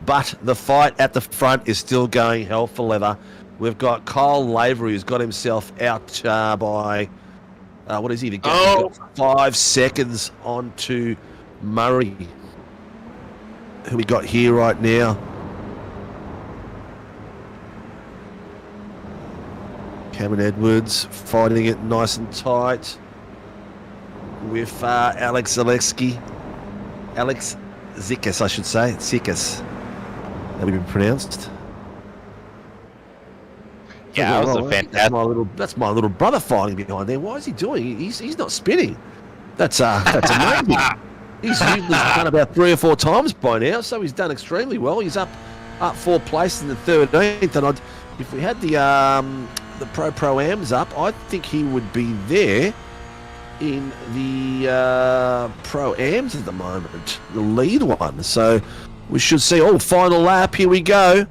But the fight at the front is still going hell for leather. We've got Kyle Lavery, who's got himself out by, what is he? He got 5 seconds onto Murray, who we got here right now. Cameron Edwards fighting it nice and tight with Alex Zaleski. Alex Zikas, I should say. Zikas. That would be pronounced. Yeah, that was a fantastic. That's my little brother fighting behind there. Why is he doing? He's not spinning. That's amazing. He's usually done about 3 or 4 times by now, so he's done extremely well. He's up 4 places in the 13th, and if we had the Pro-Ams up, I think he would be there in the Pro-Ams at the moment, the lead one. So we should see. Oh, final lap. Here we go.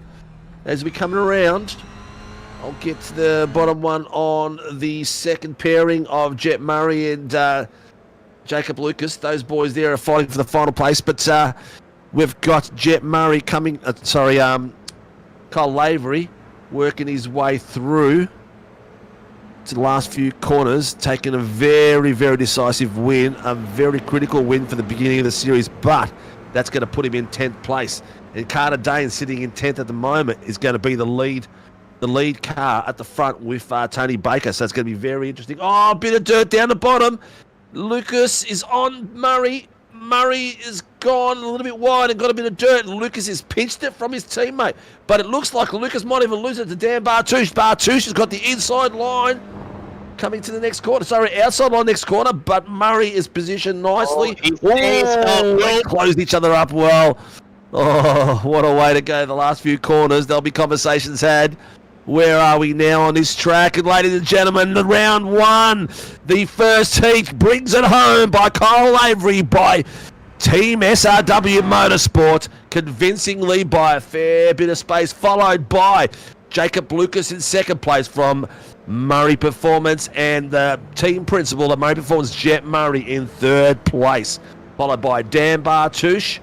As we're coming around, I'll get to the bottom one on the second pairing of Jet Murray and Jacob Lucas. Those boys there are fighting for the final place, but we've got Jet Murray coming. Kyle Lavery working his way through to the last few corners, taking a very, very decisive win, a very critical win for the beginning of the series, but that's going to put him in 10th place. And Carter Dane, sitting in 10th at the moment, is going to be the lead car at the front with Tony Baker. So it's going to be very interesting. Oh, a bit of dirt down the bottom. Lucas is on Murray. Murray is gone a little bit wide and got a bit of dirt. Lucas has pinched it from his teammate. But it looks like Lucas might even lose it to Dan Bartouche. Bartouche has got the inside line coming to the next corner. Sorry, outside line next corner. But Murray is positioned nicely. They closed each other up well. Oh, what a way to go. The last few corners, there'll be conversations had. Where are we now on this track? And ladies and gentlemen, the round one. The first heat brings it home by Kyle Avery by Team SRW Motorsport, convincingly by a fair bit of space, followed by Jacob Lucas in second place from Murray Performance, and the team principal of Murray Performance, Jet Murray, in third place, followed by Dan Bartouche,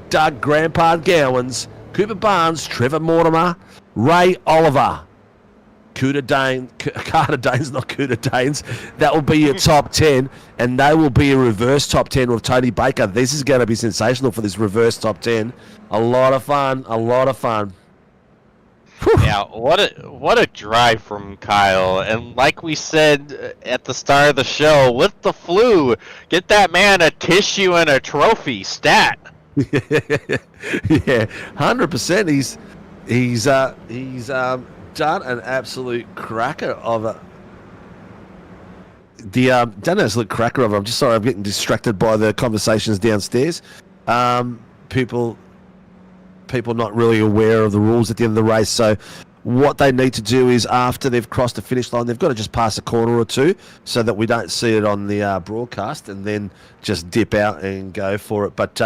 Doug Grandpa Gowans, Cooper Barnes, Trevor Mortimer, Ray Oliver, Carter Danes, not Cooter Danes. That will be your top 10, and they will be a reverse top 10 with Tony Baker. This is going to be sensational for this reverse top 10. A lot of fun, a lot of fun. Whew. Yeah, what a drive from Kyle. And like we said at the start of the show, with the flu, get that man a tissue and a trophy stat. Yeah, 100%. He's done an absolute cracker of it. Done an absolute cracker of it. I'm just sorry, I'm getting distracted by the conversations downstairs. People not really aware of the rules at the end of the race. So what they need to do is, after they've crossed the finish line, they've got to just pass a corner or two so that we don't see it on the broadcast, and then just dip out and go for it. But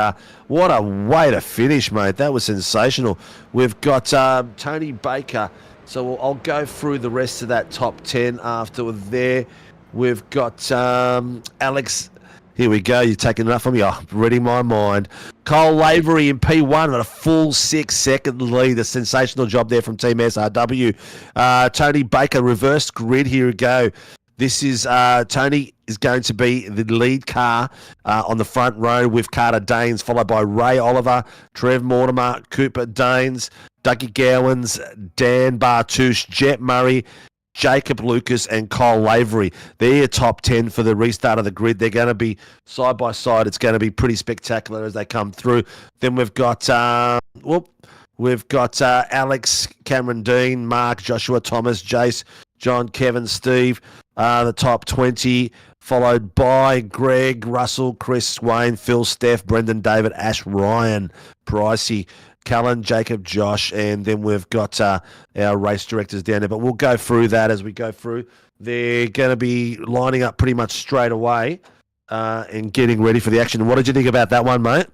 what a way to finish, mate. That was sensational. We've got Tony Baker. So I'll go through the rest of that top 10 after there. We've got Alex. Here we go. You're taking enough from me. Oh, reading my mind. Cole Lavery in P1 at a full 6-second lead. A sensational job there from Team SRW. Tony Baker, reverse grid. Here we go. This is Tony is going to be the lead car on the front row with Carter Danes, followed by Ray Oliver, Trev Mortimer, Cooper Danes, Dougie Gowans, Dan Bartouche, Jet Murray, Jacob Lucas, and Kyle Lavery. They're your top 10 for the restart of the grid. They're going to be side by side. It's going to be pretty spectacular as they come through. Then we've got Alex, Cameron Dean, Mark, Joshua, Thomas, Jace, John, Kevin, Steve, the top 20, followed by Greg, Russell, Chris, Wayne, Phil, Steph, Brendan, David, Ash, Ryan, Pricey, Callan, Jacob, Josh, and then we've got our race directors down there. But we'll go through that as we go through. They're going to be lining up pretty much straight away and getting ready for the action. What did you think about that one, mate?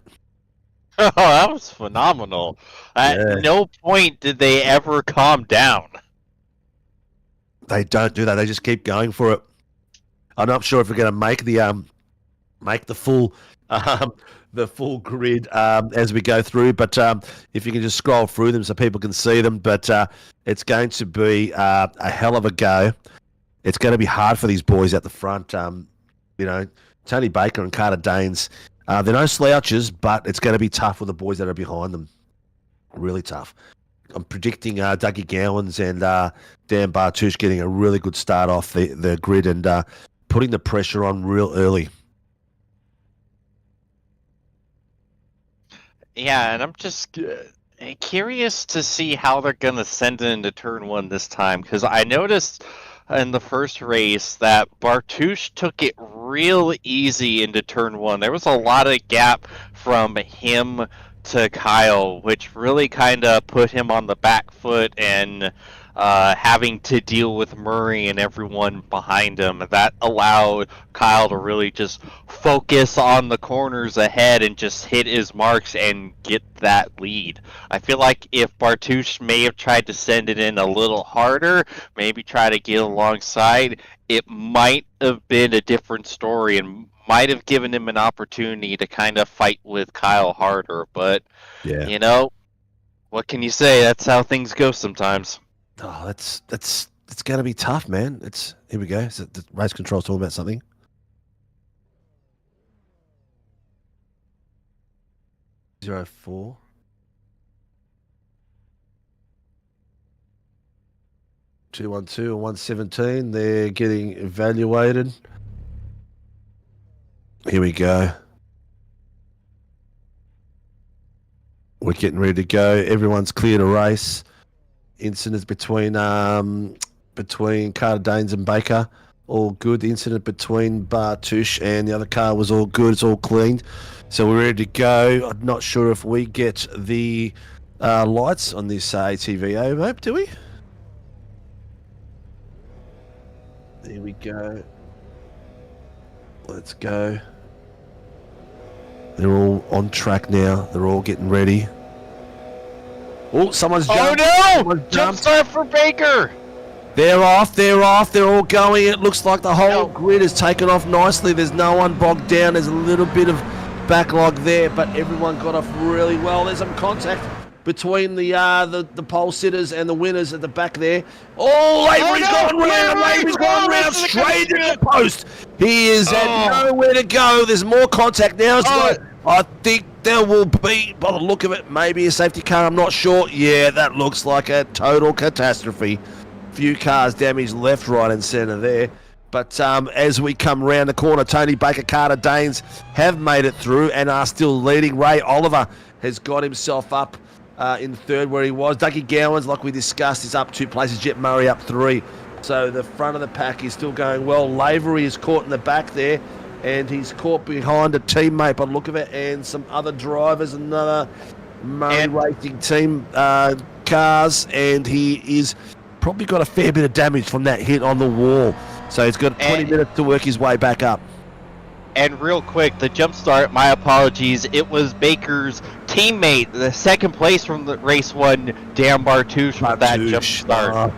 Oh, that was phenomenal. At no point did they ever calm down. They don't do that. They just keep going for it. I'm not sure if we're going to make the full grid as we go through, but if you can just scroll through them so people can see them. But it's going to be a hell of a go. It's going to be hard for these boys at the front. Tony Baker and Carter Danes, they're no slouches, but it's going to be tough with the boys that are behind them. Really tough. I'm predicting Dougie Gowans and Dan Bartouche getting a really good start off the grid and putting the pressure on real early. Yeah, and I'm just curious to see how they're going to send it into turn one this time, because I noticed in the first race that Bartouche took it real easy into turn one. There was a lot of gap from him to Kyle, which really kind of put him on the back foot and having to deal with Murray and everyone behind him. That allowed Kyle to really just focus on the corners ahead and just hit his marks and get that lead. I feel like if Bartouche may have tried to send it in a little harder, maybe try to get alongside, it might have been a different story and might have given him an opportunity to kind of fight with Kyle harder. But, what can you say? That's how things go sometimes. Oh, it's going to be tough, man. Here we go. Is it the race control's talking about something? Zero 4. Two 1-2 and 117. They're getting evaluated. Here we go. We're getting ready to go. Everyone's clear to race. Incidents between Carter Danes and Baker. all good. The incident between Bartush and the other car was all good. It's all cleaned. So we're ready to go. I'm not sure if we get the lights on this ATVO, mate, do we? There we go. Let's go. They're all on track now. They're all getting ready. Oh, someone's jumped. Oh no! Jump start for Baker! They're off, they're all going. It looks like the whole grid has taken off nicely. There's no one bogged down. There's a little bit of backlog there, but everyone got off really well. There's some contact between the pole sitters and the winners at the back there. Oh, Lavery's gone round. Lavery's gone round straight into the post. He is had nowhere to go. There's more contact now. I think there will be, by the look of it, maybe a safety car. I'm not sure. Yeah, that looks like a total catastrophe. Few cars damaged left, right and centre there. But as we come round the corner, Tony Baker, Carter Danes have made it through and are still leading. Ray Oliver has got himself up in third where he was. Dougie Gowans, like we discussed, is up 2 places. Jet Murray up 3. So the front of the pack is still going well. Lavery is caught in the back there, and he's caught behind a teammate by the look of it, and some other drivers, another Murray Racing team cars, and he is probably got a fair bit of damage from that hit on the wall. So he's got 20 minutes to work his way back up. And real quick, the jump start, my apologies, it was Baker's teammate, the second place from the race 1, Dan Bartush, with that jump start.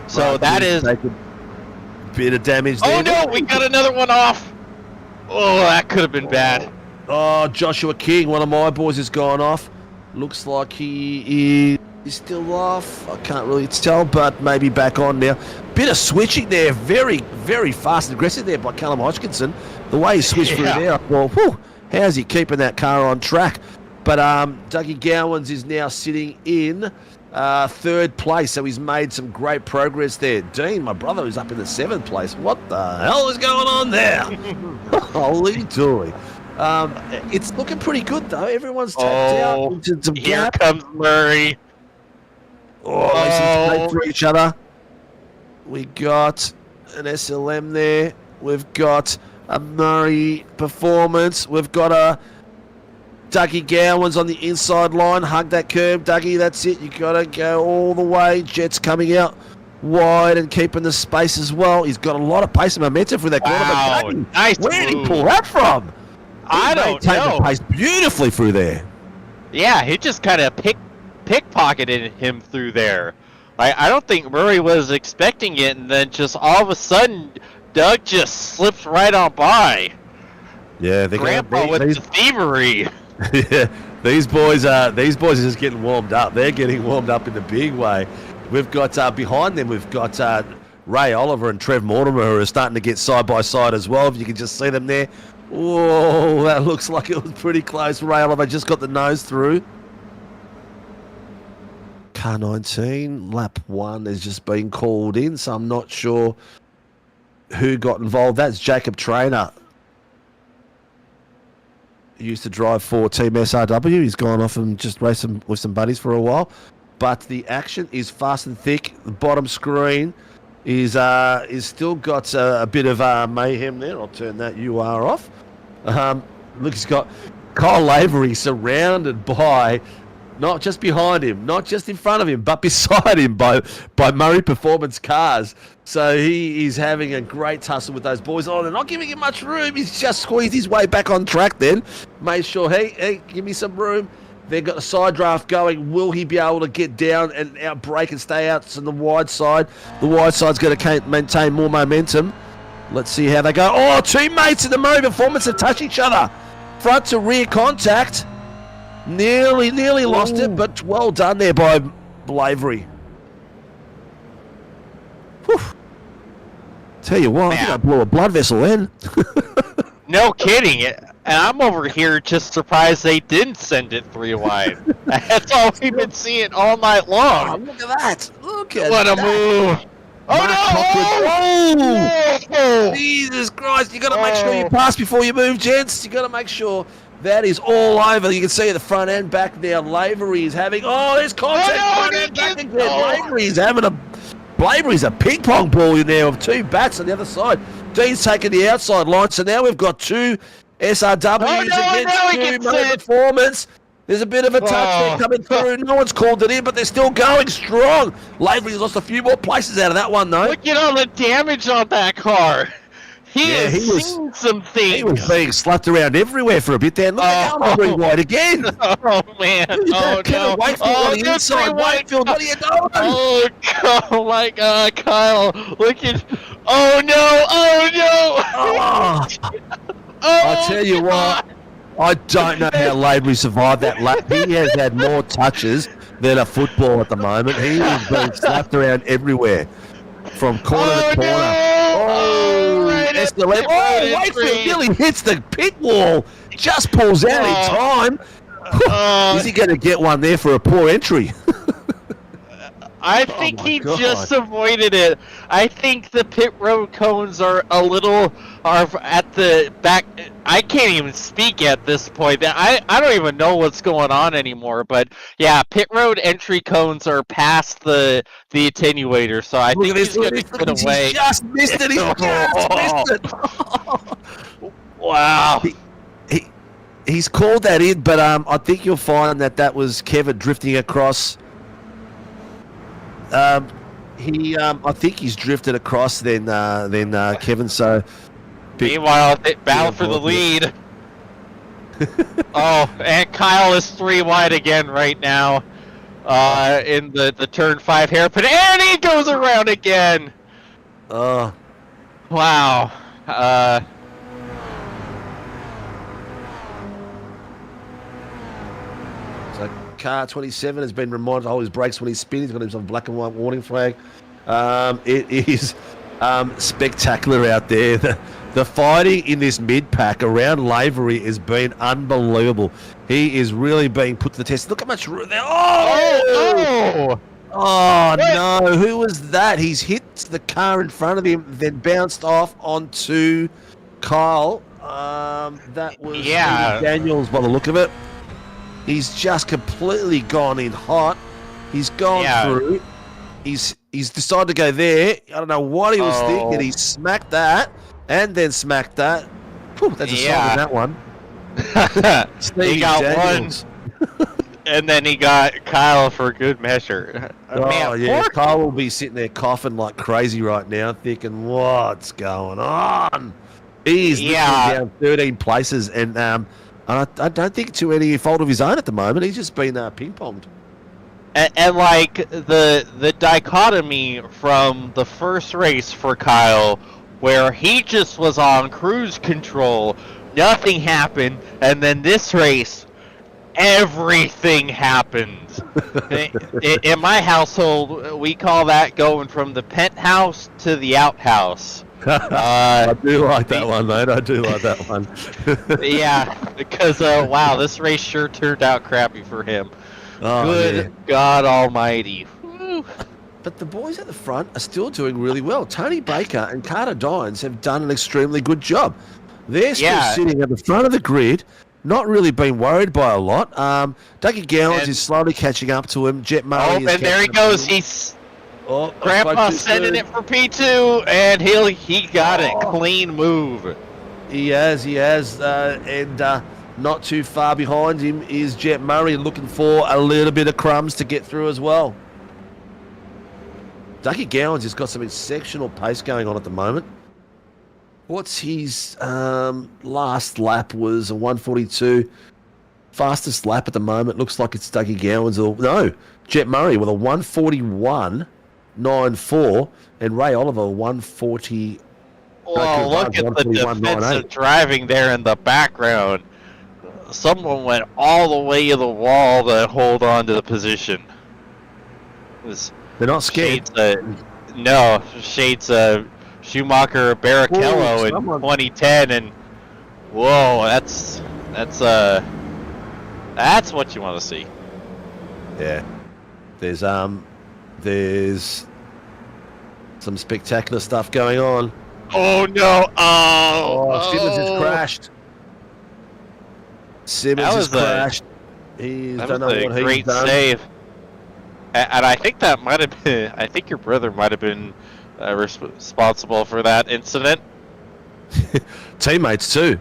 So that is a bit of damage there. Oh no, we got another one off. Oh, that could have been bad. Oh, Joshua King, one of my boys, has gone off. Looks like he is still off. I can't really tell, but maybe back on now. Bit of switching there, very, very fast and aggressive there by Callum Hodgkinson. The way he switched through there, well, how's he keeping that car on track? But Dougie Gowans is now sitting in third place, so he's made some great progress there. Dean, my brother, is up in the 7th place. What the hell is going on there? Holy dooly. It's looking pretty good, though. Everyone's tapped out into some Here gap. comes Murray. They for each other. We got an SLM there. We've got a Murray Performance. We've got a Dougie Gowans on the inside line. Hug that curb, Dougie. That's it. You got to go all the way. Jet's coming out wide and keeping the space as well. He's got a lot of pace and momentum for that corner. Wow, nice Where did he move. pull that from? I don't know. The pace beautifully through there. Yeah, he just kind of pickpocketed him through there. I don't think Murray was expecting it, and then just all of a sudden, Doug just slips right on by. Yeah, Grandpa with the thievery. Yeah, these boys are just getting warmed up. They're getting warmed up in the big way. We've got behind them, we've got Ray Oliver and Trev Mortimer, who are starting to get side by side as well. If you can just see them there. Whoa, that looks like it was pretty close. Ray Oliver just got the nose through. Car 19, lap 1 has just been called in, so I'm not sure who got involved. That's Jacob Trainer. He used to drive for Team SRW. He's gone off and just raced with some buddies for a while. But the action is fast and thick. The bottom screen is still got a bit of mayhem there. I'll turn that UR off. Look, he's got Kyle Lavery surrounded by, not just behind him, not just in front of him, but beside him by Murray Performance cars. So he is having a great tussle with those boys. Oh, they're not giving him much room. He's just squeezed his way back on track then. Made sure, hey, give me some room. They've got a side draft going. Will he be able to get down and outbrake and stay out on the wide side? The wide side's going to maintain more momentum. Let's see how they go. Oh, teammates in the Murray Performance have touched each other. Front to rear contact. Nearly lost it, but well done there by Lavery. Whew. Tell you what, I think I blew a blood vessel then. No kidding. And I'm over here just surprised they didn't send it 3 wide. That's all we've been seeing all night Oh, long. look at that. Look at What a that. move. Oh, Jesus Christ. You got to make sure you pass before you move, gents. You got to make sure that is all over. You can see the front and back now. Lavery is having, there's contact. Lavery is having a Blavery's a ping pong ball in there of two bats on the other side. Dean's taking the outside line, so now we've got two SRWs against two Motor Performance. There's a bit of a touch there coming through. No one's called it in, but they're still going strong. Lavery's lost a few more places out of that one, though. Look at all the damage on that car. He has seen some things. He was being slapped around everywhere for a bit there. Look at how wide again. Oh, man. Oh, no. Wakefield on the inside. Wakefield, what are you doing? Oh, my God, Kyle. Look at... Oh, no. Oh, no. I tell you what, I don't know how Lavery survived that lap. He has had more touches than a football at the moment. He is being slapped around everywhere, from corner to corner. Wakefield nearly hits the pit wall. Just pulls out in time. Is he going to get one there for a poor entry? I think he just avoided it. I think the pit road cones are at the back. I can't even speak at this point. I don't even know what's going on anymore. But yeah, pit road entry cones are past the attenuator. So I think he's going to get away. He just missed it. He just missed it. Wow. He's called that in, but I think you'll find that was Kevin drifting across. I think he's drifted across then Kevin. So meanwhile, battle for the lead. And Kyle is 3 wide again right now in the turn 5 hairpin, and he goes around again. Wow. Car 27 has been reminded to hold his brakes when he spins. He's got himself a black and white warning flag. It is spectacular out there. The fighting in this mid-pack around Lavery has been unbelievable. He is really being put to the test. Look how much room there. Oh, no. Who was that? He's hit the car in front of him, then bounced off onto Kyle. That was Daniels by the look of it. He's just completely gone in hot. He's gone through. He's decided to go there. I don't know what he was thinking. He smacked that and then smacked that. Whew, that's a song in that one. He got Daniels. One, and then he got Kyle for good measure. Kyle will be sitting there coughing like crazy right now, thinking, what's going on? He's down 13 places, and I don't think to any fault of his own at the moment. He's just been ping-ponged. And like the dichotomy from the first race for Kyle, where he just was on cruise control, nothing happened, and then this race, everything happened. In my household, we call that going from the penthouse to the outhouse. I do like that one, mate. I do like that one. Yeah, because wow, this race sure turned out crappy for him. Good God Almighty. But the boys at the front are still doing really well. Tony Baker and Carter Dines have done an extremely good job. They're still sitting at the front of the grid, not really being worried by a lot. Dougie Gowans is slowly catching up to him. Jet Murray and there he goes. He's Grandpa sending it for P2, and he got it. Clean move. He has, and not too far behind him is Jet Murray, looking for a little bit of crumbs to get through as well. Ducky Gowans has got some exceptional pace going on at the moment. What's his last lap was a 142. Fastest lap at the moment looks like it's Dougie Gowans. No, Jet Murray with a 141.94 and Ray Oliver 140. Oh, look at the defensive driving there in the background. Someone went all the way to the wall to hold on to the position. They're not scared. Shades Schumacher Barrichello in 2010, and whoa, that's what you want to see. Yeah, there's some spectacular stuff going on. Oh no! Simmons has crashed. Simmons has crashed. He's done what he's done. Save. And I think that might have been. I think your brother might have been responsible for that incident. Teammates too.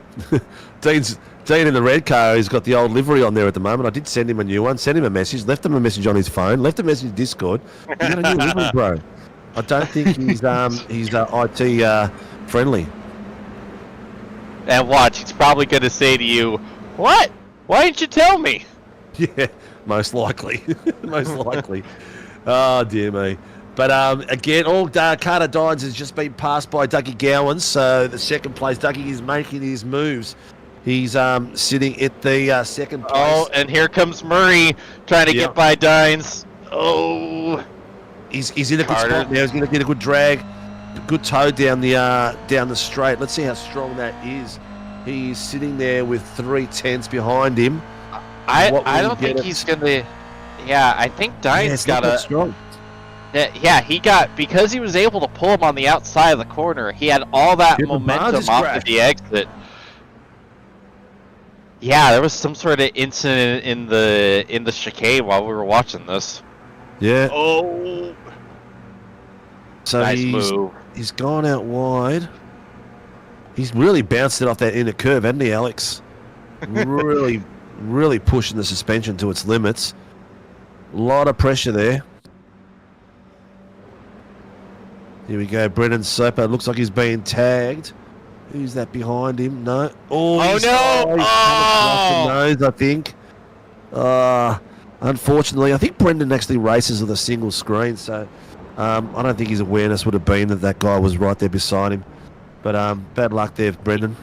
Dean in the red car, he's got the old livery on there at the moment. I did send him a new one, sent him a message, left him a message on his phone, left a message in Discord. You got a new livery, bro. I don't think he's IT friendly. And watch, he's probably going to say to you, "What? Why didn't you tell me?" Yeah, most likely. Most likely. Oh, dear me. But again, Carter Dines has just been passed by Dougie Gowans. So the second place, Dougie is making his moves. He's sitting at the second place. Oh, and here comes Murray trying to get by Dines. Oh. He's in a good spot now. He's going to get a good drag, a good toe down the straight. Let's see how strong that is. He's sitting there with 3/10 behind him. I don't think he's going to... Yeah, I think Dines got a... strong. Yeah, he got... Because he was able to pull him on the outside of the corner, he had all that momentum off of the exit. Yeah, there was some sort of incident in the chicane while we were watching this. Yeah. Oh. So nice move. He's gone out wide. He's really bounced it off that inner curve, hasn't he, Alex? Really, really pushing the suspension to its limits. A lot of pressure there. Here we go, Brendan Soper. Looks like he's being tagged. Who's that behind him? No. Oh no! He's nose, I think. Unfortunately, I think Brendan actually races with a single screen, so I don't think his awareness would have been that guy was right there beside him. But bad luck there, Brendan.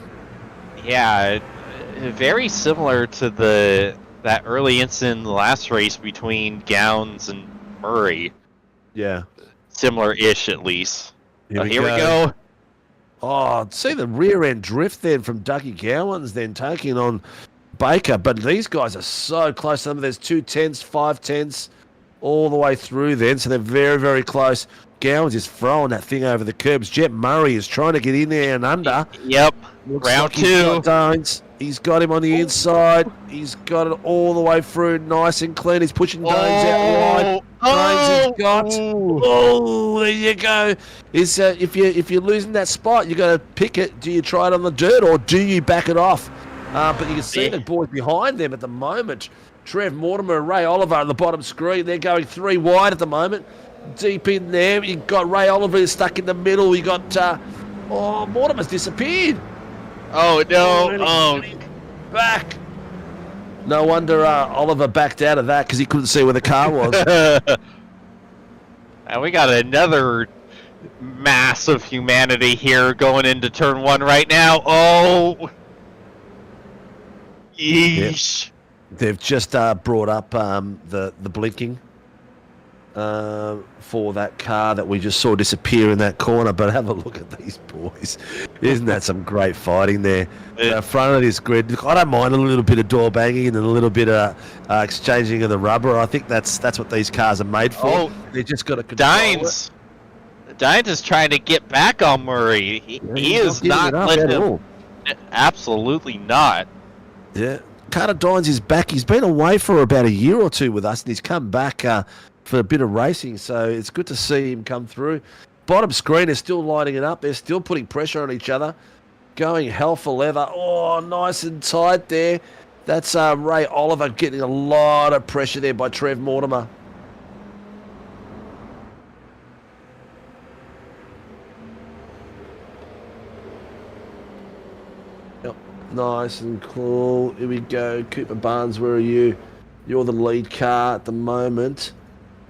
Yeah, very similar to that early incident in the last race between Gowns and Murray. Yeah. Similar-ish, at least. Here we go. Oh, see the rear end drift then from Dougie Gowans then taking on Baker. But these guys are so close. There's 2/10, 5/10 all the way through then. So they're very, very close. Gowans is throwing that thing over the curbs. Jet Murray is trying to get in there and under. Yep. Looks Round like two. He's got him on the inside. He's got it all the way through, nice and clean. He's pushing Danes out wide. Danes has got. Oh, there you go. If you're losing that spot, you got to pick it. Do you try it on the dirt or do you back it off? But you can see the boys behind them at the moment. Trev Mortimer and Ray Oliver on the bottom screen. They're going 3 wide at the moment. Deep in there, you've got Ray Oliver stuck in the middle. You got Mortimer's disappeared. Oh no! Oh, back. No wonder Oliver backed out of that because he couldn't see where the car was. And we got another mass of humanity here going into turn 1 right now. Oh, yeesh! Yep. They've just brought up the blinking for that car that we just saw disappear in that corner. But have a look at these boys. Isn't that some great fighting there? Front of this grid. Look, I don't mind a little bit of door banging and a little bit of exchanging of the rubber. I think that's what these cars are made for. Oh, they just got to control it. Dines is trying to get back on Murray. He is not letting him. Absolutely not. Yeah. Carter Dines is back. He's been away for about a year or two with us, and he's come back for a bit of racing, so it's good to see him come through. Bottom screen is still lighting it up. They're still putting pressure on each other. Going hell for leather. Oh, nice and tight there. That's Ray Oliver getting a lot of pressure there by Trev Mortimer. Yep. Nice and cool. Here we go. Cooper Barnes, where are you? You're the lead car at the moment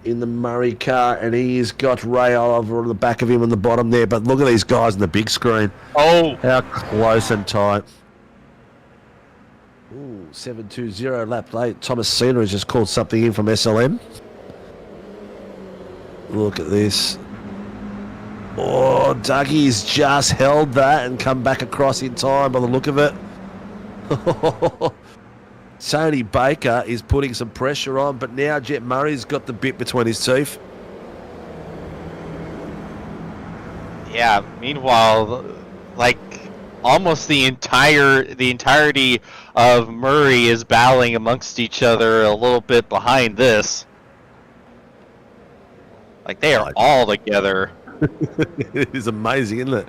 in the Murray car, and he's got Ray Oliver on the back of him on the bottom there. But look at these guys on the big screen. Oh, how close and tight. Ooh, 7:20 lap late. Thomas Cena has just called something in from SLM. Look at this. Oh, Dougie's just held that and come back across in time by the look of it. Tony Baker is putting some pressure on, but now Jet Murray's got the bit between his teeth. Yeah, meanwhile, like almost the entirety of Murray is battling amongst each other a little bit behind this. Like, they are all together. It is amazing, isn't it?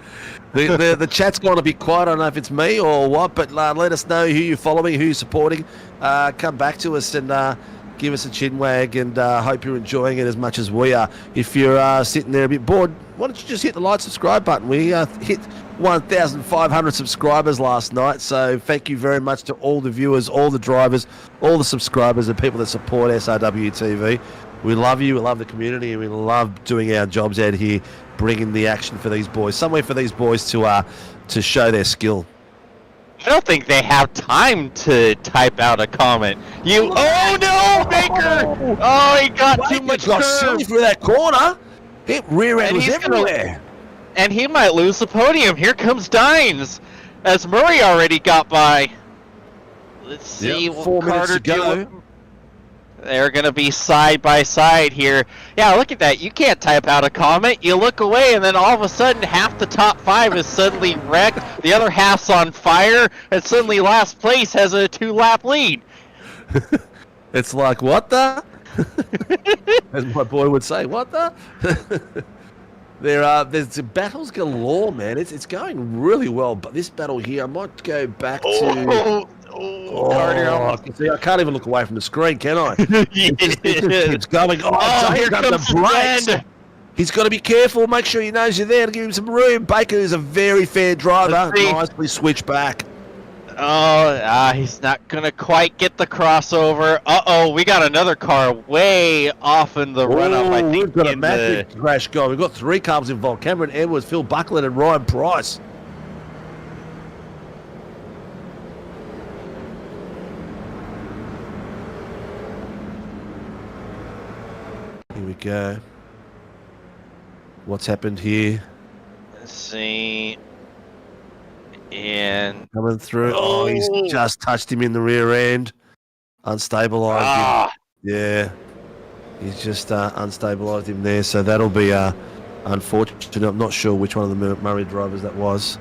The chat's gone a bit quiet. I don't know if it's me or what, but let us know who you're following, who you're supporting. Come back to us and give us a chin wag, and hope you're enjoying it as much as we are. If you're sitting there a bit bored, why don't you just hit the like, subscribe button? We hit 1,500 subscribers last night, so thank you very much to all the viewers, all the drivers, all the subscribers, and people that support SRW TV. We love you, we love the community, and we love doing our jobs out here, bringing the action for these boys, somewhere for these boys to show their skill. I don't think they have time to type out a comment. Oh no, Baker! Oh, he got too much got curve. silly through that corner. It rear end was everywhere. And he might lose the podium. Here comes Dines, as Murray already got by. Let's see what 4 minutes Carter to go. do. They're going to be side by side here. Yeah, look at that. You can't type out a comment. You look away, and then all of a sudden, half the top 5 is suddenly wrecked. The other half's on fire, and suddenly last place has a 2-lap lead. It's like, what the? As my boy would say, what the? There's battles galore, man. It's going really well, but this battle here, I might go back to... See, I can't even look away from the screen, can I? It's going. Here comes the brakes. He's got to be careful. Make sure he knows you're there to give him some room. Baker is a very fair driver. Nicely switched back. He's not going to quite get the crossover. Uh-oh, we got another car way off in the run-up. I think we've got a massive crash going. We've got 3 cars involved. Cameron Edwards, Phil Buckland, and Ryan Price. Here we go. What's happened here? Let's see. And coming through. Oh, he's just touched him in the rear end. Unstabilized him. Yeah. He's just unstabilized him there. So that'll be unfortunate. I'm not sure which one of the Murray drivers that was.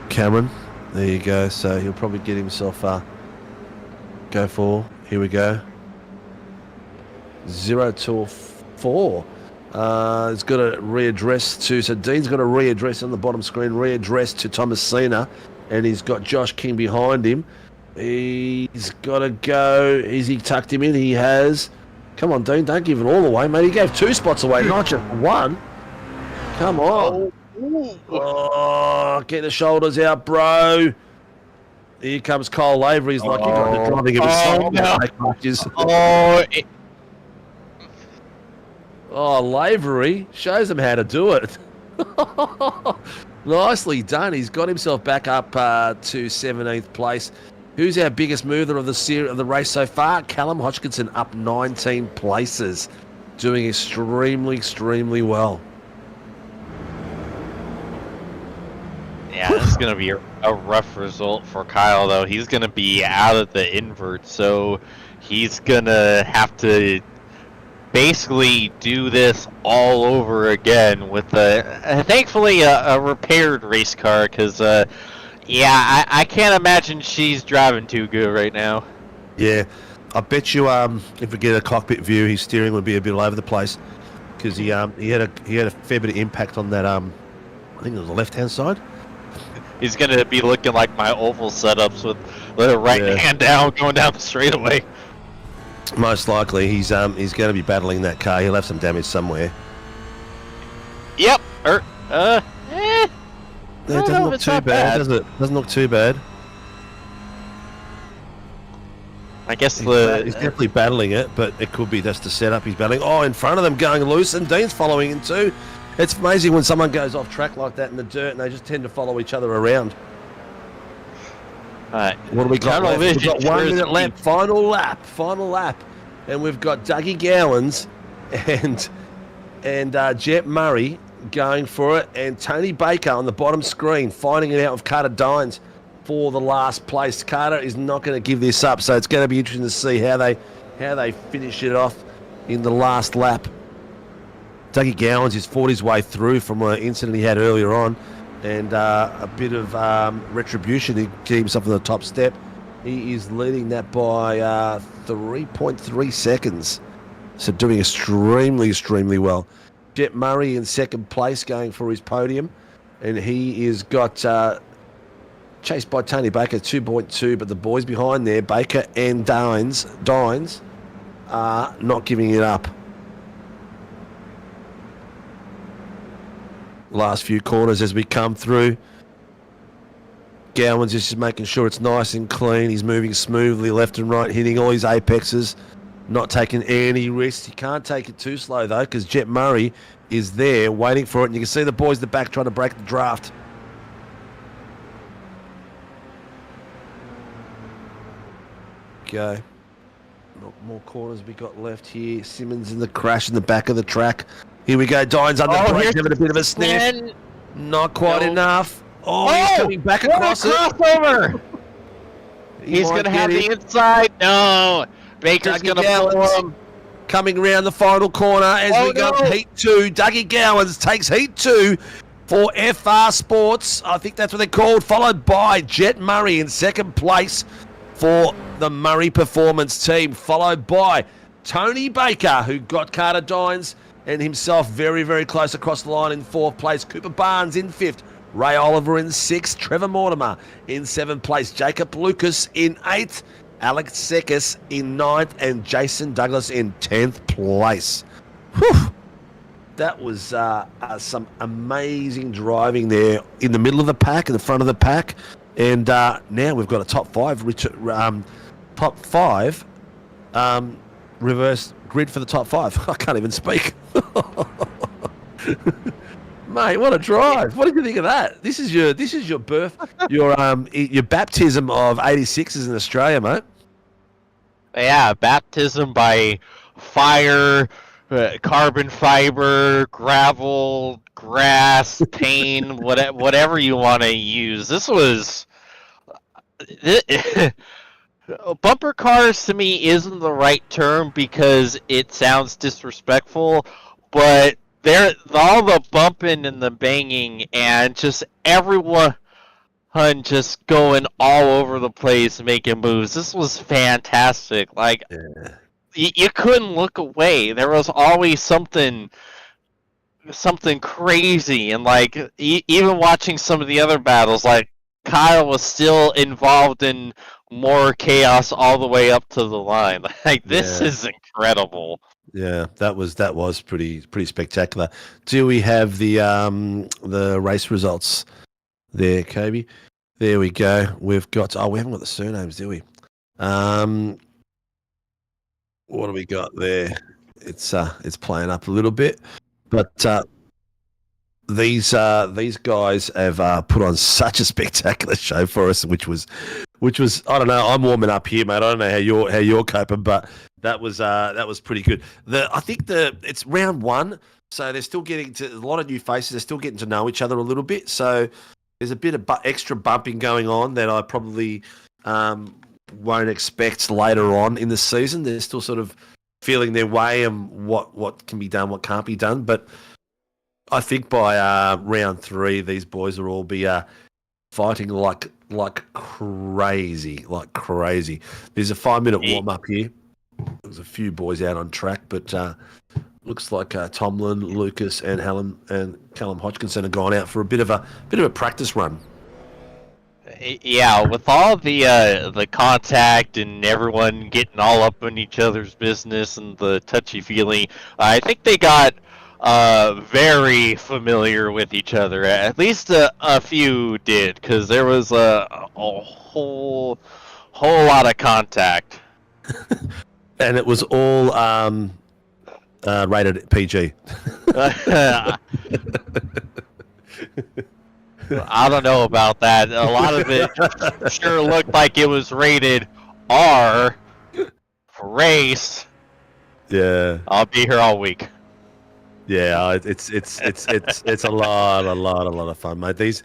Cameron. There you go. So he'll probably get himself go for. Here we go. 0-4. He's got to readdress to, so Dean's got to readdress on the bottom screen, readdress to Thomasina, and he's got Josh King behind him. He's got to go. Has he tucked him in? He has. Come on, Dean, don't give it all away, mate. He gave 2 spots away, not just 1. Come on. Oh, get the shoulders out, bro. Here comes Cole Lavery. He's like, you got the driving of his soul. Oh, Lavery shows him how to do it. Nicely done. He's got himself back up to 17th place. Who's our biggest mover of the race so far? Callum Hodgkinson up 19 places, doing extremely, extremely well. Yeah, this is going to be a rough result for Kyle, though. He's going to be out of the invert, so he's going to have to basically do this all over again with thankfully a repaired race car, because I can't imagine she's driving too good right now. Yeah, I bet you if we get a cockpit view, his steering would be a bit all over the place, because he had a fair bit of impact on that I think it was the left hand side. He's gonna be looking like my oval setups with the right hand down going down the straightaway. Most likely, he's going to be battling that car. He'll have some damage somewhere. Yep. It doesn't look too bad, does it? Doesn't look too bad. I guess he's definitely battling it, but it could be just the setup he's battling. Oh, in front of them, going loose, and Dean's following him too. It's amazing when someone goes off track like that in the dirt, and they just tend to follow each other around. What do we got left? We've got 1 minute left. Final lap. And we've got Dougie Gowans and Jet Murray going for it, and Tony Baker on the bottom screen fighting it out with Carter Dines for the last place. Carter is not going to give this up, so it's going to be interesting to see how they finish it off in the last lap. Dougie Gowans has fought his way through from an incident he had earlier on, and a bit of retribution to get himself on the top step. He is leading that by 3.3 seconds. So doing extremely well. Jet Murray in second place going for his podium. And he is got chased by Tony Baker, 2.2. But the boys behind there, Baker and Dines are not giving it up. Last few corners as we come through. Gowan's just making sure it's nice and clean. He's moving smoothly left and right, hitting all his apexes, not taking any risks. He can't take it too slow, though, because Jet Murray is there waiting for it. And you can see the boys at the back trying to break the draft. Go. Not more corners we got left here. Simmons in the crash in the back of the track. Here we go. Dines under brake, having a bit of a sniff. Not quite enough. Oh, he's coming back across it. Crossover. He's going to have the inside. No. Baker's going to pull him. Coming around the final corner as we go Heat 2. Dougie Gowans takes Heat 2 for FR Sports. I think that's what they're called. Followed by Jet Murray in second place for the Murray Performance team. Followed by Tony Baker, who got Carter Dines and himself very close across the line in fourth place. Cooper Barnes in fifth. Ray Oliver in sixth. Trevor Mortimer in seventh place. Jacob Lucas in eighth. Alex Sekis in ninth. And Jason Douglas in 10th place. Whew. That was some amazing driving there in the middle of the pack, in the front of the pack. And now we've got a top five reverse grid for the top five. I can't even speak. Mate, what a drive! What did you think of that? This is your birth, your baptism of 86s in Australia, mate. Yeah, baptism by fire, carbon fiber, gravel, grass, pain, whatever you want to use. This was bumper cars to me isn't the right term because it sounds disrespectful, but there, all the bumping and the banging and just everyone just going all over the place making moves. This was fantastic. Like, you couldn't look away. There was always something crazy. And, like, even watching some of the other battles, like, Kyle was still involved in more chaos all the way up to the line. Like, this is incredible. Yeah, that was pretty spectacular. Do we have the race results there, Kobe? There we go. We've got we haven't got the surnames, do we? What do we got there? It's playing up a little bit, but these guys have put on such a spectacular show for us, which was I don't know. I'm warming up here, mate. I don't know how you're coping, but that was pretty good. I think it's round one, so they're still getting to a lot of new faces. They're still getting to know each other a little bit. So there's a bit of extra bumping going on that I probably won't expect later on in the season. They're still sort of feeling their way and what can be done, what can't be done. But I think by round three, these boys will all be fighting like crazy. There's a 5-minute warm up here. There's a few boys out on track, but looks like Tomlin, Lucas, and Callum Hodgkinson have gone out for a bit of a practice run. Yeah, with all the contact and everyone getting all up in each other's business and the touchy-feely, I think they got very familiar with each other. At least a few did, because there was a whole lot of contact. And it was all rated PG. I don't know about that. A lot of it sure looked like it was rated R for race. Yeah. I'll be here all week. Yeah, it's a lot of fun, mate. This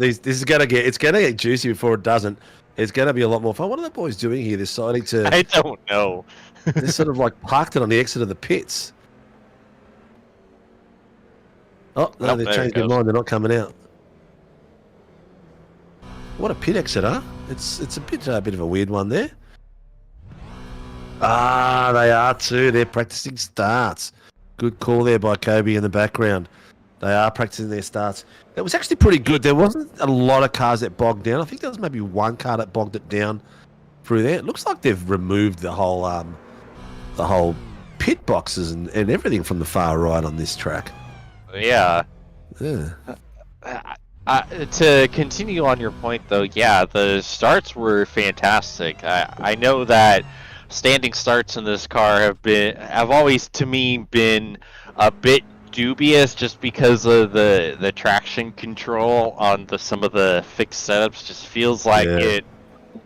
is gonna get juicy before it doesn't. It's gonna be a lot more fun. What are the boys doing here? They're deciding to. I don't know. They're sort of like parked it on the exit of the pits. Oh no, they've changed their mind. They're not coming out. What a pit exit, huh? It's a bit of a weird one there. Ah, they are too. They're practicing starts. Good call there by Kobe in the background. They are practicing their starts. It was actually pretty good. There wasn't a lot of cars that bogged down. I think there was maybe one car that bogged it down through there. It looks like they've removed the whole pit boxes and everything from the far right on this track. Yeah. Yeah. To continue on your point, though, yeah, the starts were fantastic. I know that standing starts in this car have always, to me, been a bit dubious, just because of the traction control on some of the fixed setups. Just feels like it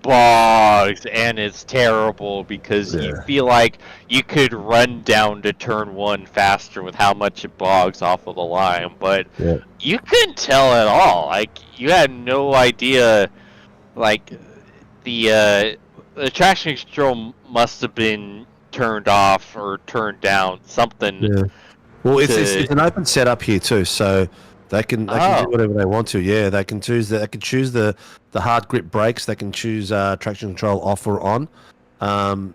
bogs, and it's terrible because you feel like you could run down to turn one faster with how much it bogs off of the line, but you couldn't tell at all. Like, you had no idea. Like, the traction control must have been turned off or turned down, something. Yeah. Well, it's an open setup here too, so they can do whatever they want to. Yeah, they can choose the hard grip brakes. They can choose traction control off or on, and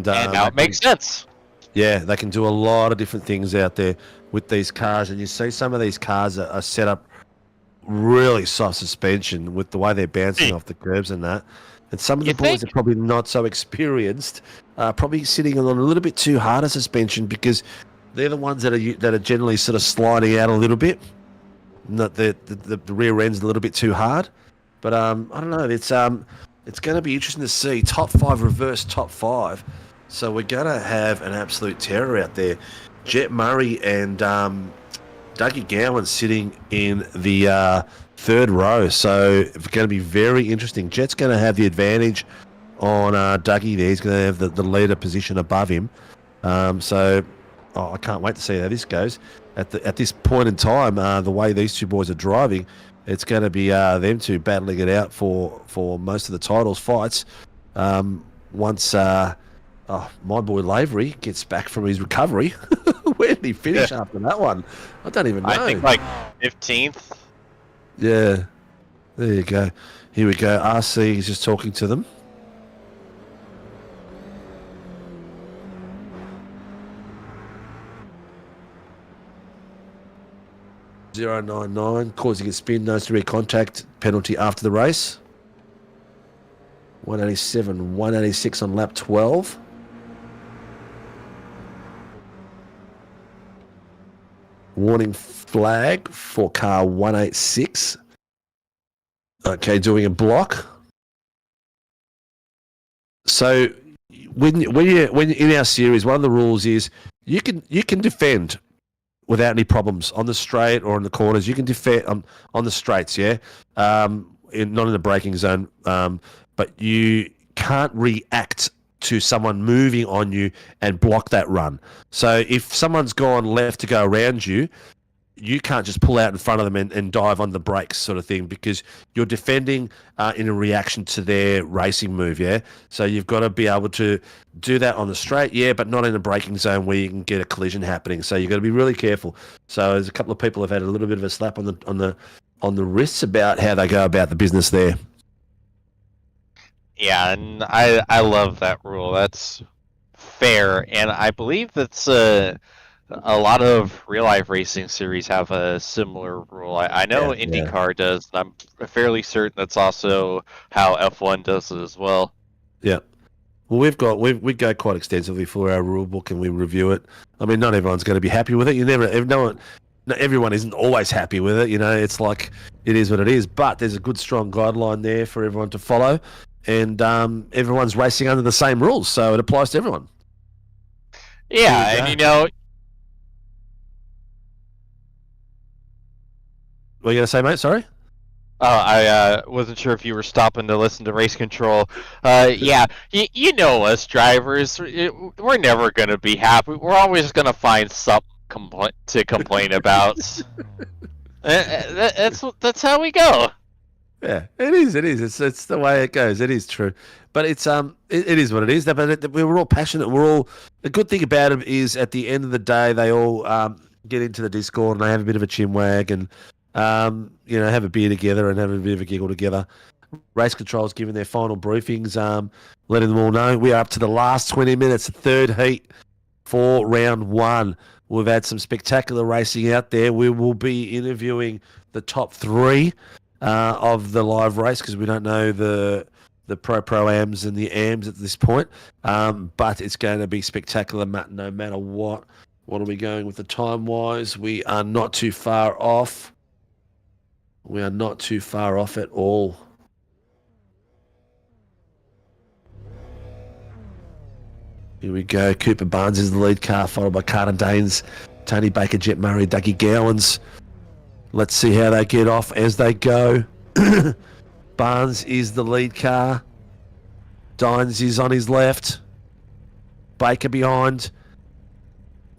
now it makes sense. Yeah, they can do a lot of different things out there with these cars, and you see some of these cars are set up really soft suspension with the way they're bouncing off the curbs and that. And some of the boys are probably not so experienced, probably sitting on a little bit too hard a suspension, because they're the ones that are generally sort of sliding out a little bit. Not the rear end's a little bit too hard, but I don't know. It's going to be interesting to see top 5 reverse top 5. So we're going to have an absolute terror out there. Jet Murray and Dougie Gowan sitting in the third row. So it's going to be very interesting. Jet's going to have the advantage on Dougie there. He's going to have the leader position above him. I can't wait to see how this goes. At this point in time, the way these two boys are driving, it's going to be them two battling it out for most of the titles fights. Once my boy Lavery gets back from his recovery, where did he finish after that one? I don't even know. I think like 15th. Yeah, there you go. Here we go. RC is just talking to them. 099, causing a spin, no severe contact, penalty after the race. 187, 186 on lap 12. Warning flag for car 186. Okay, doing a block. So when in our series, one of the rules is you can defend without any problems on the straight or in the corners. You can defend on the straights, not in the braking zone, but you can't react to someone moving on you and block that run. So if someone's gone left to go around you, you can't just pull out in front of them and dive on the brakes sort of thing, because you're defending in a reaction to their racing move, So you've got to be able to do that on the straight, but not in a braking zone where you can get a collision happening. So you've got to be really careful. So there's a couple of people have had a little bit of a slap on the wrists about how they go about the business there. Yeah, and I love that rule. That's fair, and I believe that's a lot of real-life racing series have a similar rule. I know IndyCar does, and I'm fairly certain that's also how F1 does it as well. Yeah. Well, we go quite extensively for our rule book, and we review it. I mean, not everyone's going to be happy with it. Everyone isn't always happy with it. It's like it is what it is. But there's a good, strong guideline there for everyone to follow, and everyone's racing under the same rules, so it applies to everyone. Yeah, and What are you going to say, mate? Sorry? Oh, I wasn't sure if you were stopping to listen to race control. Yeah, you know us drivers. We're never going to be happy. We're always going to find something to complain about. That's how we go. Yeah, it is. It's the way it goes. It is true, but it is what it is. But we're all passionate. The good thing about it is at the end of the day, they all get into the Discord and they have a bit of a chinwag and have a beer together and have a bit of a giggle together. Race Control's giving their final briefings, letting them all know we are up to the last 20 minutes, third heat for round 1. We've had some spectacular racing out there. We will be interviewing the top 3 of the live race because we don't know the Pro-Ams and the AMs at this point. But it's going to be spectacular no matter what. What are we going with the time-wise? We are not too far off. We are not too far off at all. Here we go. Cooper Barnes is the lead car, followed by Carter Danes, Tony Baker, Jet Murray, Dougie Gowans. Let's see how they get off as they go. Barnes is the lead car. Dines is on his left. Baker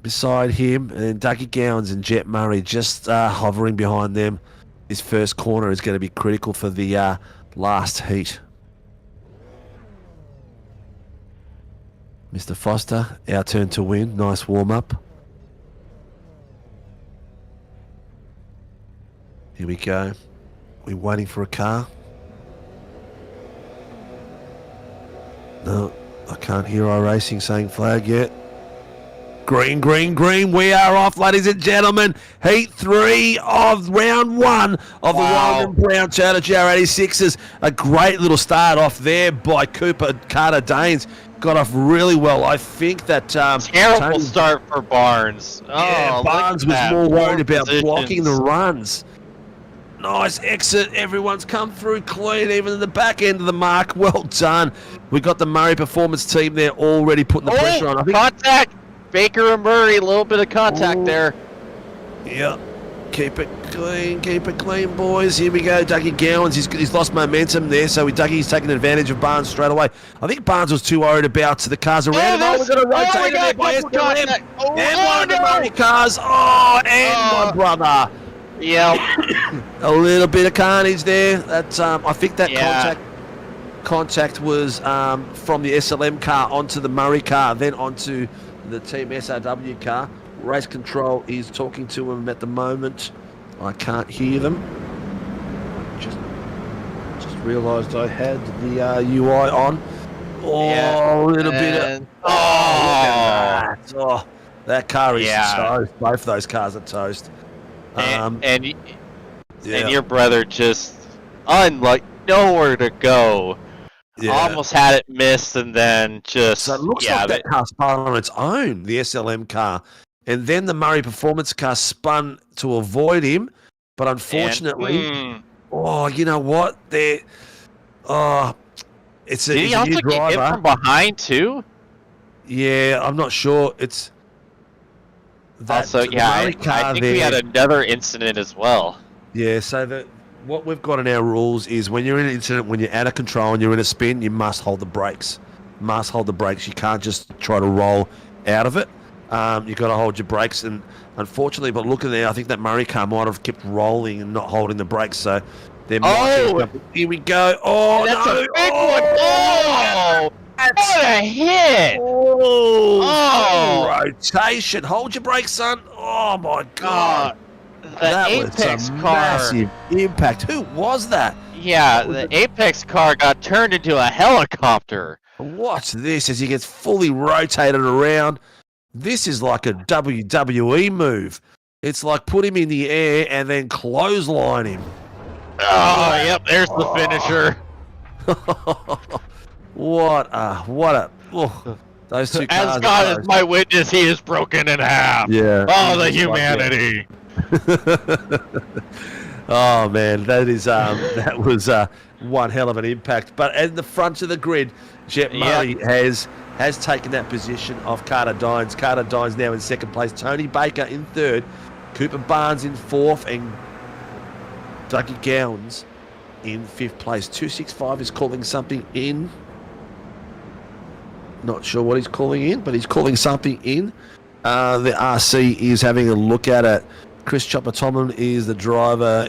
beside him, and then Dougie Gowans and Jet Murray just hovering behind them. This first corner is going to be critical for the last heat. Mr. Foster, our turn to win. Nice warm-up. Here we go. We're waiting for a car. No, I can't hear iRacing saying flag yet. Green, green, green. We are off, ladies and gentlemen. Heat 3 of round 1 of the Warren Brown Toyota GR86s. A great little start off there by Carter Danes. Got off really well. I think that terrible start for Barnes. Yeah, Barnes was more worried about blocking the runs. Nice exit. Everyone's come through clean, even in the back end of the mark. Well done. We got the Murray Performance team there already putting the pressure on. I think contact. Baker and Murray, a little bit of contact there. Yeah. Keep it clean, boys. Here we go. Dougie Gowans, he's lost momentum there, so Dougie's taking advantage of Barnes straight away. I think Barnes was too worried about the cars around him. We're going to rotate there by SLM. And one of the Murray cars. My brother. Yeah. A little bit of carnage there. That I think that contact was from the SLM car onto the Murray car, then onto the Team SRW car. Race Control is talking to him at the moment. I can't hear them. Just realised I had the UI on. A little bit of... that car is toast. Both of those cars are toast. And your brother just, unlike nowhere to go. Yeah. Almost had it missed, and then just... So it looks like that car spun on its own, the SLM car. And then the Murray Performance car spun to avoid him. But unfortunately... you know what? It's Did he also get hit from behind, too? Yeah, I'm not sure. It's... Also, I think we had another incident as well. Yeah, so what we've got in our rules is when you're in an incident, when you're out of control and you're in a spin, you must hold the brakes. You can't just try to roll out of it. You've got to hold your brakes. And unfortunately, but looking there, I think that Murray car might have kept rolling and not holding the brakes. So there might be... Here we go. That's a big one. What a hit. Rotation. Hold your brakes, son. Oh, my God. The Apex car. Massive impact. Who was that? Yeah, the Apex car got turned into a helicopter. Watch this as he gets fully rotated around. This is like a WWE move. It's like put him in the air and then clothesline him. Yep, there's the finisher. Those two cars. As God is my witness, he is broken in half. Yeah. Oh, the humanity. Oh man, that was one hell of an impact. But at the front of the grid, Jet Murray has taken that position of Carter Dines. Carter Dines now in second place. Tony Baker in third. Cooper Barnes in fourth, and Dougie Gowans in fifth place. 265 is calling something in. Not sure what he's calling in, but he's calling something in. The RC is having a look at it. Chris Chopper Tomlin is the driver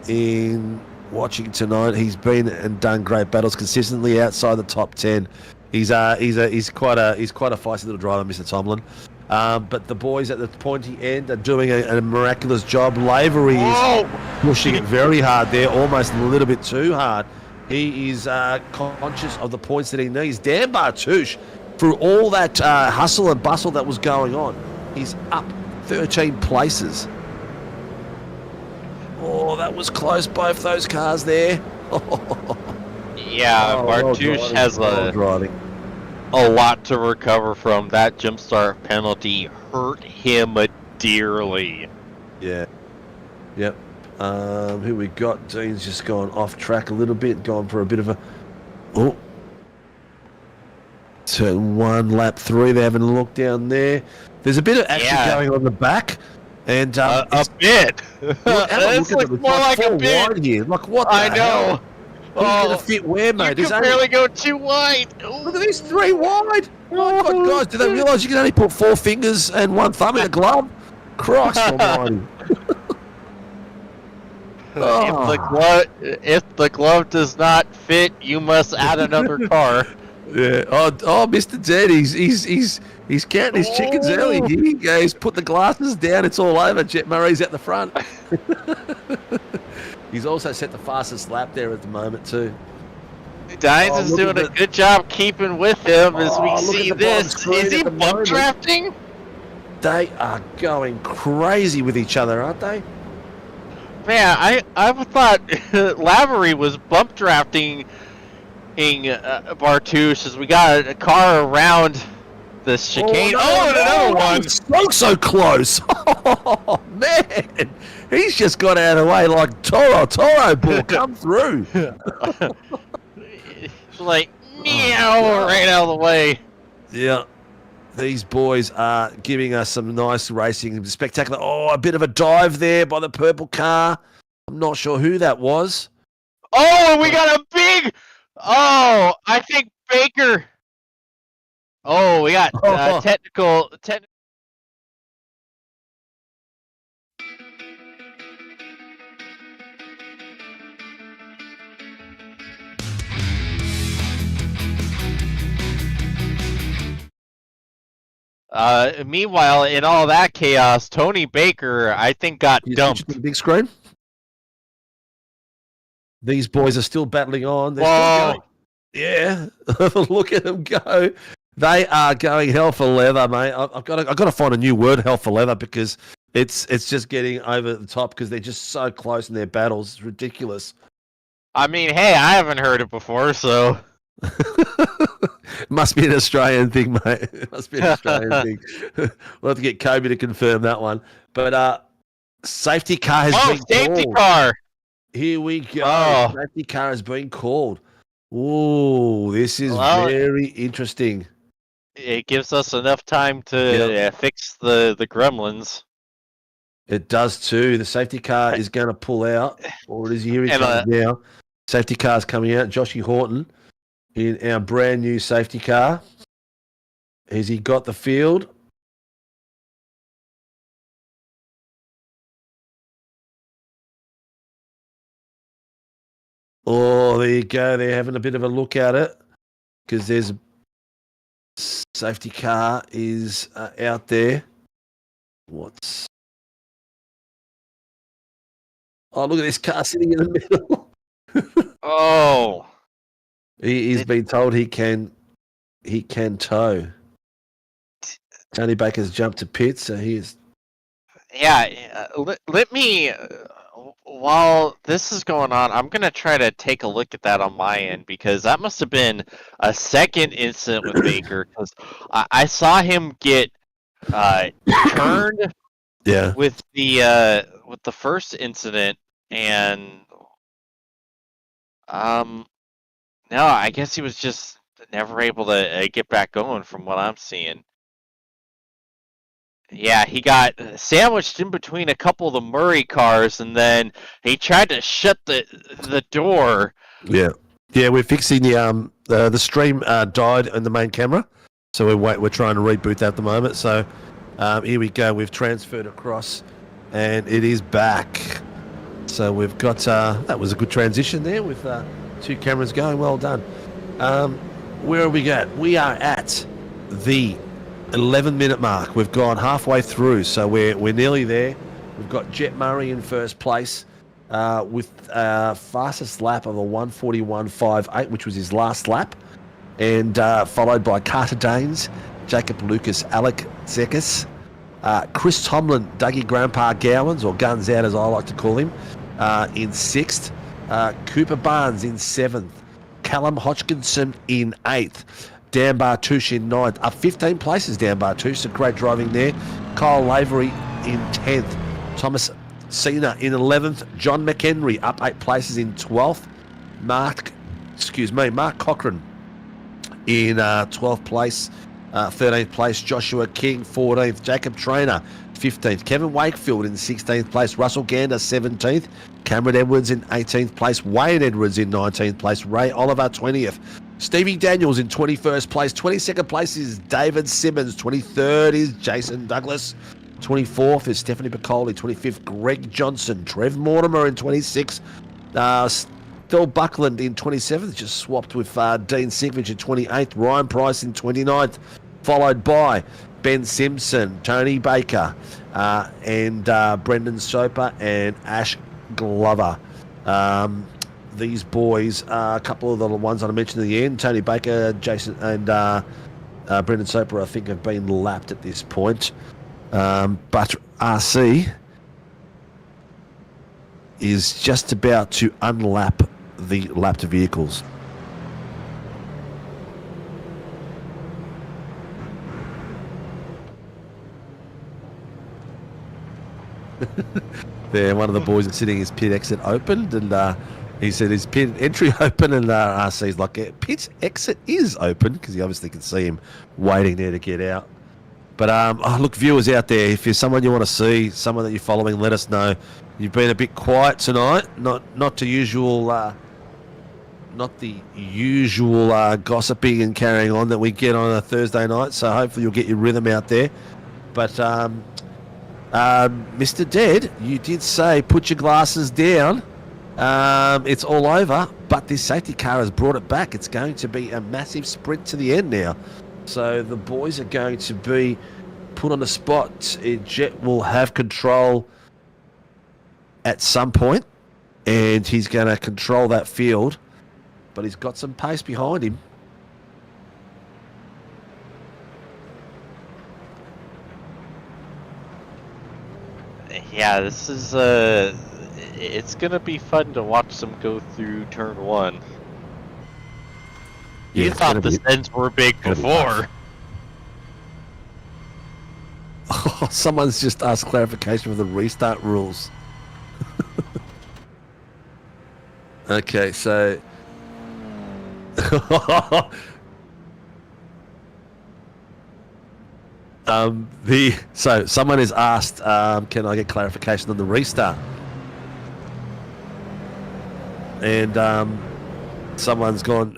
in watching tonight. He's been and done great battles consistently outside the top 10. He's quite a feisty little driver, Mr. Tomlin. But the boys at the pointy end are doing a miraculous job. Lavery is pushing it very hard there, almost a little bit too hard. He is conscious of the points that he needs. Dan Bartouche, through all that hustle and bustle that was going on, he's up 13 places. Oh, that was close, both those cars there. Yeah, Bartouche has a lot to recover from. That jump start penalty hurt him dearly. Yeah. Yep. Who we got? Dean's just gone off track a little bit, gone for a bit of a... Oh. Turn 1, lap 3. They're having a look down there. There's a bit of action going on the back. And a bit. It's like more like a bit. Wide here. Like, what the I know. Who's going to fit where, mate? You can barely go too wide. Look at these 3 wide. Oh, my God. Do they realise you can only put 4 fingers and 1 thumb in a glove? Christ almighty. If the glove does not fit, you must add another car. Yeah. Oh, Mr. Dead, he's counting his chickens early. Here he goes. Put the glasses down. It's all over. Jet Murray's at the front. He's also set the fastest lap there at the moment too. Dines is doing a good job keeping with him as we see this. Is he bump drafting? They are going crazy with each other, aren't they? Man, I thought Lavery was bump drafting Bartouche as we got a car around the chicane. Another one! So close! Oh, man! He's just got out of the way like Toro ball come through. Like, meow, right out of the way. Yeah. These boys are giving us some nice racing. Spectacular. Oh, a bit of a dive there by the purple car. I'm not sure who that was. Oh, we got a big... Oh, I think Baker... Oh, we got technical... Meanwhile, in all that chaos, Tony Baker, I think, got dumped. The big screen. These boys are still battling on. They're still going. Yeah, look at them go. They are going hell for leather, mate. I've got to find a new word, hell for leather, because it's just getting over the top because they're just so close in their battles. It's ridiculous. I mean, hey, I haven't heard it before, so. Must be an Australian thing, mate. It must be an Australian thing. We'll have to get Kobe to confirm that one. But safety car has been safety called. Car. Here we go. Safety car has been called. Ooh, this is very interesting. It gives us enough time to fix the gremlins. It does too. The safety car is going to pull out. Or it is here now. Safety car's coming out. Joshy Horton in our brand new safety car. Has he got the field? Oh, there you go. They're having a bit of a look at it because there's a safety car is out there. Oh, look at this car sitting in the middle. He's been told he can tow. Tony Baker's jumped to pit, so he is. Yeah, let me. While this is going on, I'm gonna try to take a look at that on my end because that must have been a second incident with Baker because I saw him get turned. Yeah. With the first incident, and no, I guess he was just never able to get back going from what I'm seeing. Yeah, he got sandwiched in between a couple of the Murray cars, and then he tried to shut the door. Yeah, we're fixing the stream died on the main camera, so we're trying to reboot that at the moment. So here we go. We've transferred across, and it is back. So we've got that was a good transition there with 2 cameras going. Well done. Where are we at? We are at the 11-minute mark. We've gone halfway through, so we're nearly there. We've got Jet Murray in first place. with fastest lap of a 1:41.58, which was his last lap, and followed by Carter Danes, Jacob Lucas, Alec Zekis, Chris Tomlin, Dougie Grandpa Gowans, or Guns Out as I like to call him, in 6th, Cooper Barnes in 7th, Callum Hodgkinson in 8th, Dan Bartouche in 9th, up 15 places Dan Bartouche, so great driving there. Kyle Lavery in 10th, Thomas Cena in 11th, John McHenry up 8 places in 12th, Mark Cochran in 12th place, 13th place, Joshua King 14th, Jacob Trainer 15th, Kevin Wakefield in 16th place, Russell Gander 17th, Cameron Edwards in 18th place, Wayne Edwards in 19th place, Ray Oliver 20th, Stevie Daniels in 21st place, 22nd place is David Simmons, 23rd is Jason Douglas, 24th is Stephanie Piccoli, 25th Greg Johnson, Trev Mortimer in 26th, Phil Buckland in 27th, just swapped with Dean Sinkovich in 28th, Ryan Price in 29th, followed by Ben Simpson, Tony Baker, and Brendan Soper and Ash Glover. These boys, a couple of the ones that I mentioned at the end, Tony Baker, Jason, and Brendan Soper, I think, have been lapped at this point. But RC is just about to unlap the lapped vehicles. There, one of the boys is sitting his pit exit opened, and he said his pit entry open, and RC's like, yeah, pit exit is open, because he obviously can see him waiting there to get out. But look, viewers out there, if there's someone you want to see, someone that you're following, let us know. You've been a bit quiet tonight, not the usual gossiping and carrying on that we get on a Thursday night. So hopefully you'll get your rhythm out there. But Mr. Dead, you did say put your glasses down. It's all over, but this safety car has brought it back. It's going to be a massive sprint to the end now. So the boys are going to be put on the spot. Jet will have control at some point, and he's going to control that field, but he's got some pace behind him. Yeah, this is it's gonna be fun to watch them go through turn 1. You thought the sends were big before. Oh, someone's just asked clarification of the restart rules. Okay, so so someone has asked, can I get clarification on the restart? And someone's gone,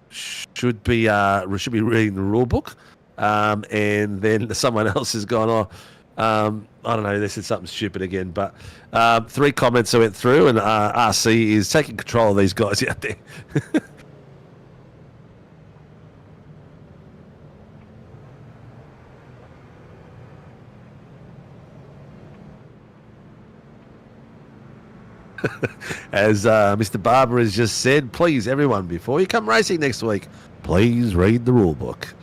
should be reading the rule book, and then someone else has gone, I don't know, they said something stupid again, but 3 comments I went through, and RC is taking control of these guys out there. As Mr. Barber has just said, please, everyone, before you come racing next week, please read the rule book.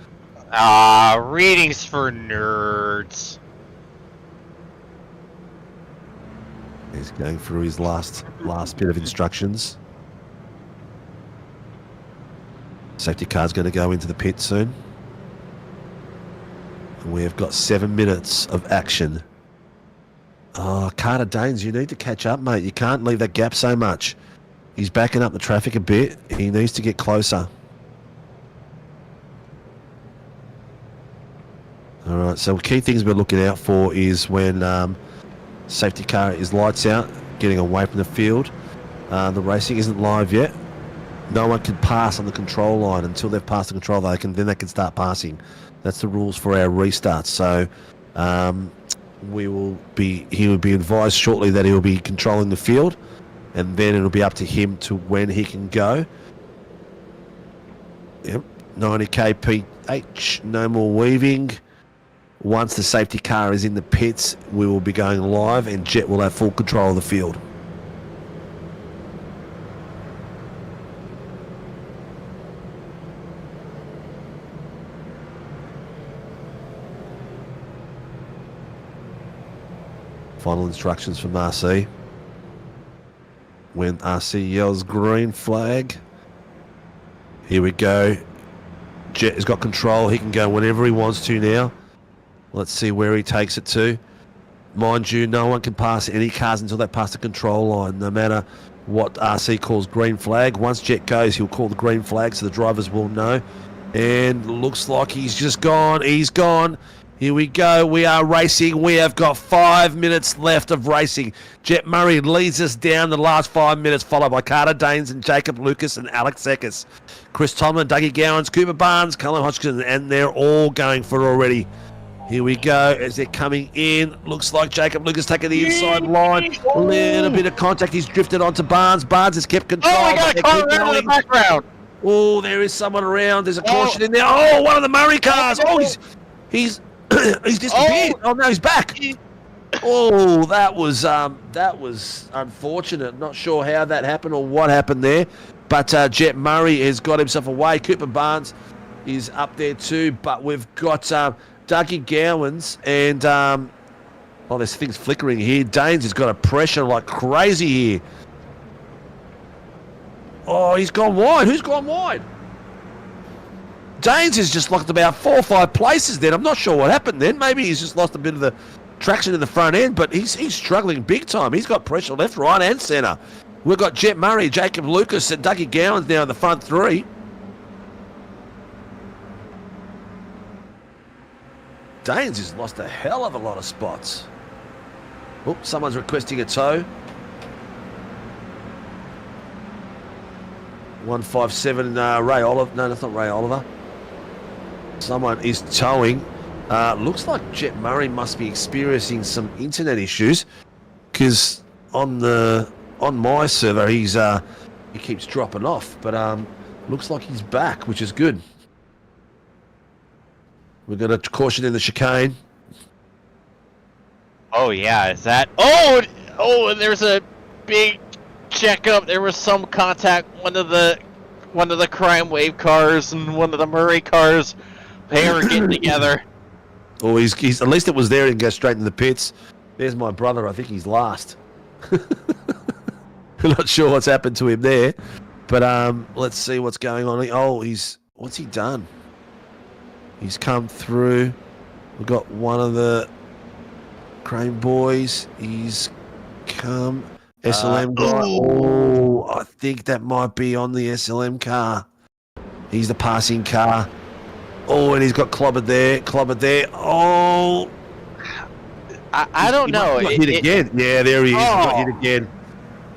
Readings for nerds. He's going through his last bit of instructions. Safety car's going to go into the pit soon. And we have got 7 minutes of action. Oh, Carter Danes, you need to catch up, mate. You can't leave that gap so much. He's backing up the traffic a bit. He needs to get closer. All right, so key things we're looking out for is when safety car is lights out, getting away from the field. The racing isn't live yet. No one can pass on the control line until they've passed the control line. Then they can start passing. That's the rules for our restarts. So he will be advised shortly that he will be controlling the field, and then it'll be up to him to when he can go. Yep, 90 kph, no more weaving. once the safety car is in the pits, we will be going live and Jet will have full control of the field. Final instructions from RC. When RC yells green flag, here we go. Jet has got control. He can go whenever he wants to now. Let's see where he takes it to. Mind you, no one can pass any cars until they pass the control line, no matter what RC calls green flag. Once Jet goes, he'll call the green flag so the drivers will know. And looks like he's just gone. He's gone. Here we go. We are racing. We have got 5 minutes left of racing. Jet Murray leads us down the last 5 minutes, followed by Carter Danes and Jacob Lucas and Alex Sekis. Chris Tomlin, Dougie Gowans, Cooper Barnes, Colin Hodgkin, and they're all going for it already. Here we go as they're coming in. Looks like Jacob Lucas taking the inside line. A little bit of contact. He's drifted onto Barnes. Barnes has kept control. Oh, we got a car around in the background. Oh, there is someone around. There's a caution in there. Oh, one of the Murray cars. Oh, he's he's disappeared. Oh no, he's back. Oh, that was unfortunate. Not sure how that happened or what happened there, but Jet Murray has got himself away. Cooper Barnes is up there too, but we've got Dougie Gowans and oh, there's things flickering here. Danes has got a pressure like crazy here. Oh, he's gone wide. Who's gone wide? Danes has just lost about 4 or 5 places then. I'm not sure what happened then. Maybe he's just lost a bit of the traction in the front end, but he's struggling big time. He's got pressure left, right, and centre. We've got Jet Murray, Jacob Lucas, and Dougie Gowans now in the front 3. Danes has lost a hell of a lot of spots. Oh, someone's requesting a tow. 157 Ray Oliver. No, that's not Ray Oliver. Someone is towing. Looks like Jet Murray must be experiencing some internet issues, because on my server he keeps dropping off. But looks like he's back, which is good. We're going to caution in the chicane. Oh yeah, is that? Oh, and there's a big checkup. There was some contact. One of the crime wave cars and one of the Murray cars. They were getting together. Oh, he's at least it was there and go straight in the pits. There's my brother. I think he's last. I'm not sure what's happened to him there, but let's see what's going on. Oh, what's he done? He's come through. We've got one of the Crane boys. He's come. SLM guy. Oh, I think that might be on the SLM car. He's the passing car. Oh, and he's got clobbered there. Oh. I don't know. He got hit again. Yeah, there he is. He got hit again.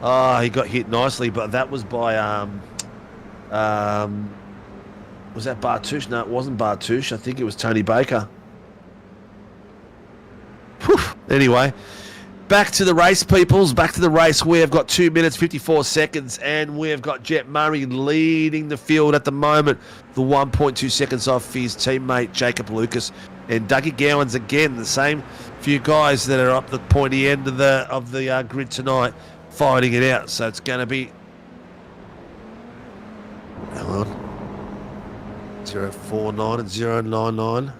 Oh, he got hit nicely, but that was by was that Bartouche? No, it wasn't Bartouche. I think it was Tony Baker. Whew. Anyway, back to the race, peoples. Back to the race. We have got 2 minutes, 54 seconds, and we have got Jet Murray leading the field at the moment. The 1.2 seconds off his teammate, Jacob Lucas. And Dougie Gowans, again, the same few guys that are up the pointy end of the grid tonight, fighting it out. So it's going to be... Hang on. 049 and 099.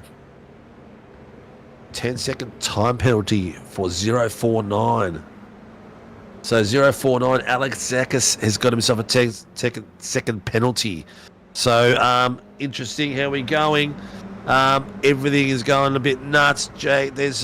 10-second time penalty for 049. So 049, Alex Zakis has got himself a 10-second penalty. So interesting how we're going. Everything is going a bit nuts. There's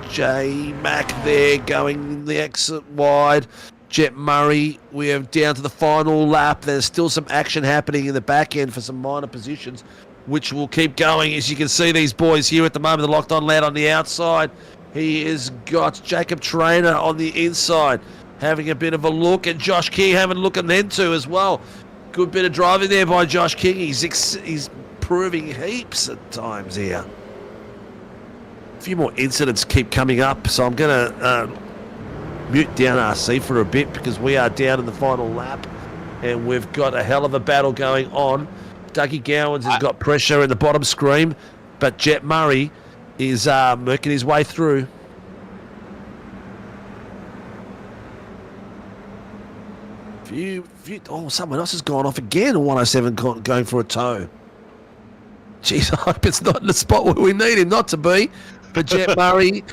J Mac there going the exit wide. Jet Murray, we are down to the final lap. There's still some action happening in the back end for some minor positions, which will keep going. As you can see, these boys here at the moment, they're locked on loud on the outside. He has got Jacob Trainer on the inside, having a bit of a look, and Josh King having a look at them too as well. Good bit of driving there by Josh King. He's proving heaps at times here. A few more incidents keep coming up, so I'm going to mute down RC for a bit because we are down in the final lap and we've got a hell of a battle going on. Dougie Gowans has got pressure in the bottom screen, but Jet Murray is working his way through. Someone else has gone off again on 107 going for a tow. Jeez, I hope it's not in the spot where we need him not to be. But Jet Murray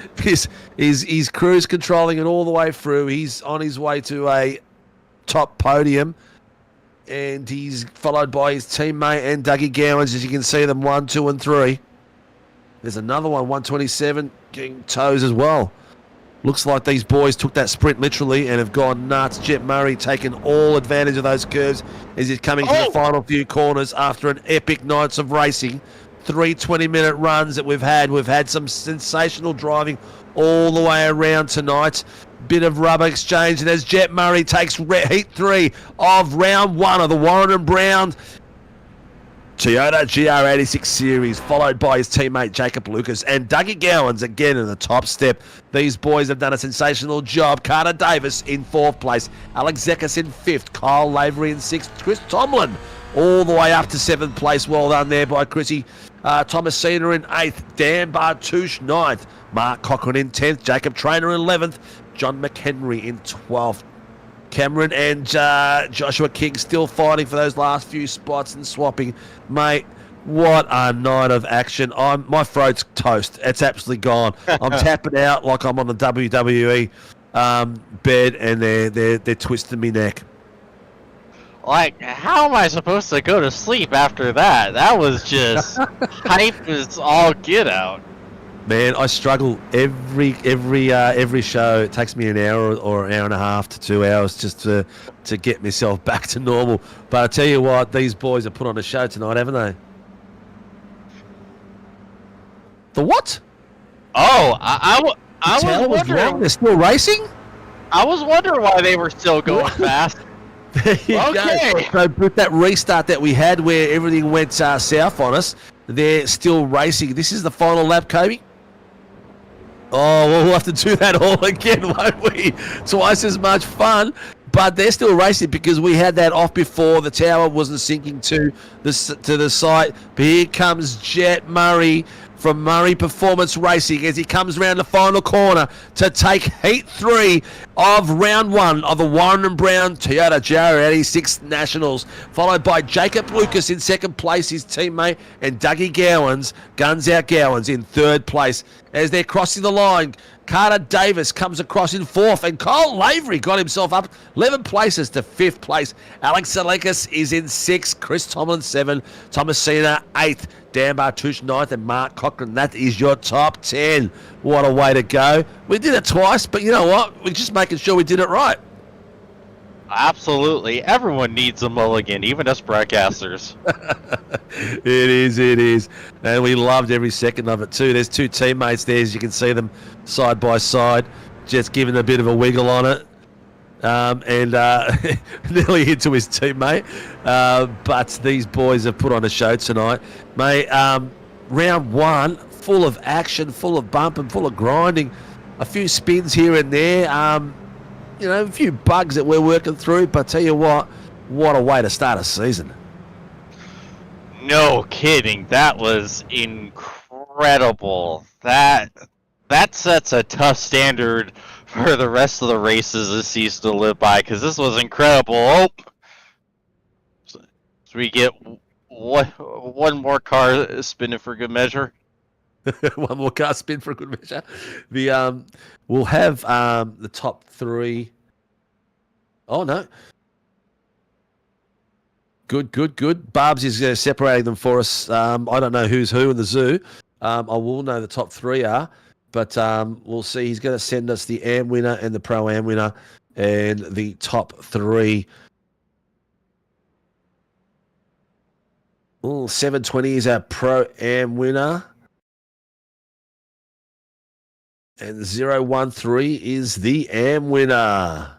is cruise controlling it all the way through. He's on his way to a top podium. And he's followed by his teammate and Dougie Gowans, as you can see them 1, 2, and 3. There's another one, 127, getting toes as well. Looks like these boys took that sprint literally and have gone nuts. Jet Murray taking all advantage of those curves as he's coming to the final few corners after an epic night of racing. 3 20-minute runs that we've had. We've had some sensational driving all the way around tonight. Bit of rubber exchange, and as Jet Murray takes heat 3 of round 1 of the Warren and Brown Toyota GR86 series, followed by his teammate Jacob Lucas and Dougie Gowans again in the top step. These boys have done a sensational job. Carter Davis in 4th place, Alex Zekas in 5th, Kyle Lavery in 6th, Chris Tomlin all the way up to 7th place. Well done there by Chrissy. Thomasina in 8th, Dan Bartouche 9th, Mark Cochran in 10th, Jacob Trainer in 11th, John McHenry in 12th. Cameron and Joshua King still fighting for those last few spots and swapping. Mate, what a night of action. My throat's toast. It's absolutely gone. I'm tapping out like I'm on the WWE bed, and they're twisting me neck. Like, how am I supposed to go to sleep after that? That was just hype as all get out. Man, I struggle every show. It takes me an hour or an hour and a half to 2 hours just to get myself back to normal. But I tell you what, these boys have put on a show tonight, haven't they? The what? Oh, I was wondering. They're still racing? I was wondering why they were still going fast. There you Okay. go. So with that restart that we had where everything went south on us, they're still racing. This is the final lap, Kobe. Oh, we'll have to do that all again, won't we? Twice as much fun. But they're still racing because we had that off before. The tower wasn't sinking to the site. But here comes Jet Murray from Murray Performance Racing as he comes around the final corner to take heat 3 of round 1 of the Warren and Brown Toyota GR86 Nationals, followed by Jacob Lucas in 2nd place, his teammate, and Dougie Gowans, Guns Out Gowans, in 3rd place. As they're crossing the line, Carter Davis comes across in 4th, and Kyle Lavery got himself up 11 places to 5th place. Alex Zalekas is in 6th, Chris Tomlin 7th, Thomasina 8th, Dan Bartouche 9th, and Mark Cochran. That is your top 10. What a way to go. We did it twice, but you know what? We're just making sure we did it right. Absolutely. Everyone needs a mulligan, even us broadcasters. It is. And we loved every second of it too. There's 2 teammates there, as you can see them side by side, just giving a bit of a wiggle on it. And nearly into his teammate. But these boys have put on a show tonight. Mate, round 1, full of action, full of bumping, full of grinding. A few spins here and there. A few bugs that we're working through. But I tell you what a way to start a season. No kidding. That was incredible. That sets a tough standard for the rest of the races this season to live by, because this was incredible. Oh, so we get one more car spinning for good measure. One more car spin for good measure. We'll have the top 3. Oh no. Good. Barbs is separating them for us. I don't know who's who in the zoo. I will know the top 3 are. But we'll see. He's going to send us the AM winner and the Pro-Am winner and the top 3. 720 is our Pro-Am winner. And 013 is the AM winner.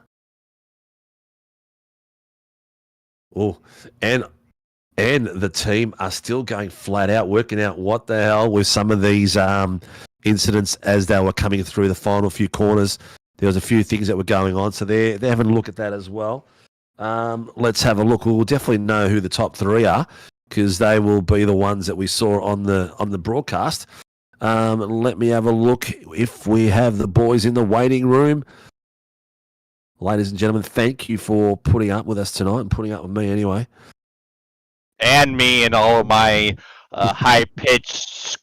Oh, and the team are still going flat out, working out what the hell with some of these incidents as they were coming through the final few corners. There was a few things that were going on, so they're having a look at that as well. Let's have a look. We'll definitely know who the top 3 are because they will be the ones that we saw on the broadcast. Let me have a look if we have the boys in the waiting room. Ladies and gentlemen, thank you for putting up with us tonight and putting up with me anyway. And me and all of my high-pitched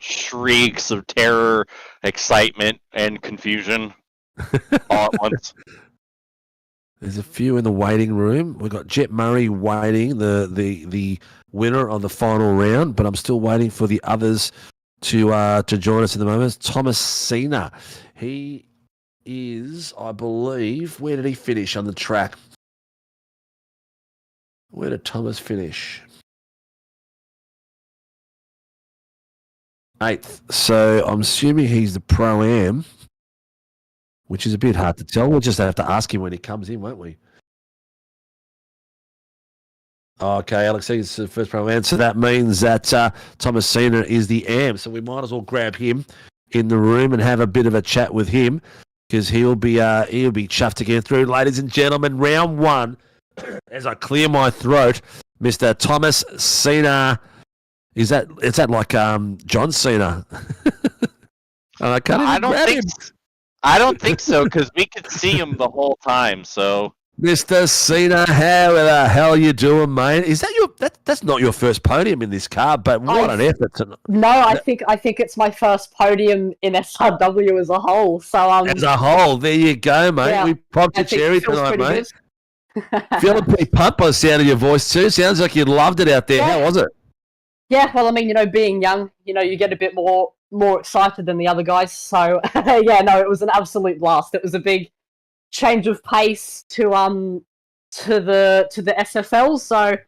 shrieks of terror, excitement, and confusion all at once. There's a few in the waiting room. We've got Jet Murray waiting, the winner of the final round, but I'm still waiting for the others to join us in the moment. Thomas Cena, he is, I believe, where did he finish on the track? Where did Thomas finish? 8th. So I'm assuming he's the Pro-Am, which is a bit hard to tell. We'll just have to ask him when he comes in, won't we? Okay, Alex is the first Pro-Am. So that means that Thomas Cena is the Am. So we might as well grab him in the room and have a bit of a chat with him because he'll be chuffed to get through. Ladies and gentlemen, round 1. As I clear my throat, Mr. Thomas Cena. Is that like John Cena? I don't think so because we could see him the whole time. So, Mr. Cena, how the hell you doing, mate? Is that that's not your first podium in this car? But what an effort! No, I think it's my first podium in SRW as a whole. So as a whole, there you go, mate. Yeah, we popped your cherry tonight, mate. Good. Feeling pretty pumped by the sound of your voice too. Sounds like you loved it out there. Yeah. How was it? Yeah, well, I mean, being young, you get a bit more excited than the other guys. So yeah, no, it was an absolute blast. It was a big change of pace to the SFL. So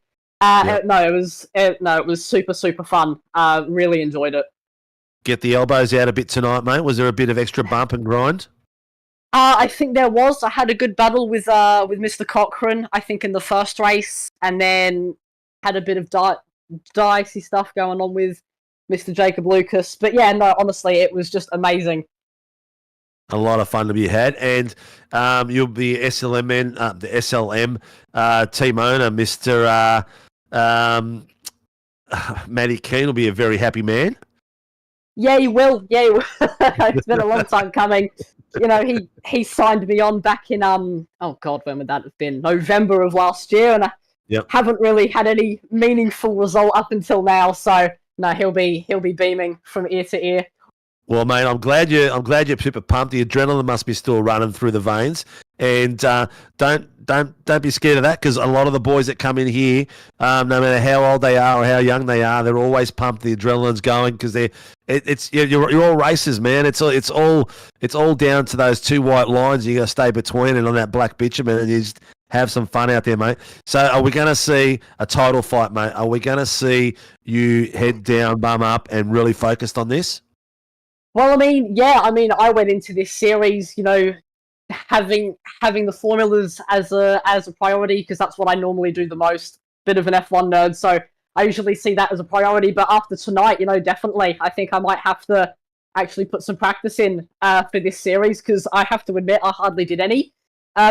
it was super fun. Really enjoyed it. Get the elbows out a bit tonight, mate. Was there a bit of extra bump and grind? I think there was. I had a good battle with Mr. Cochran, I think, in the first race, and then had a bit of dicey stuff going on with Mr. Jacob Lucas. But yeah, no, honestly, it was just amazing. A lot of fun to be had, and you'll be the SLM team owner, Mr. Matty Keane will be a very happy man. Yeah, he will. Yeah, he will. It's been a long time coming. He signed me on back in oh god, when would that have been? November of last year, and I haven't really had any meaningful result up until now. So no, he'll be beaming from ear to ear. Well, mate, I'm glad you're super pumped. The adrenaline must be still running through the veins, and don't be scared of that because a lot of the boys that come in here, no matter how old they are or how young they are, they're always pumped. The adrenaline's going because you're all racers, man. It's all down to those two white lines you got to stay between and on that black bitumen, and you just have some fun out there, mate. So are we going to see a title fight, mate? Are we going to see you head down, bum up, and really focused on this? Well, I went into this series, having the formulas as a priority because that's what I normally do the most. Bit of an F1 nerd, so I usually see that as a priority. But after tonight, definitely, I think I might have to actually put some practice in for this series because I have to admit I hardly did any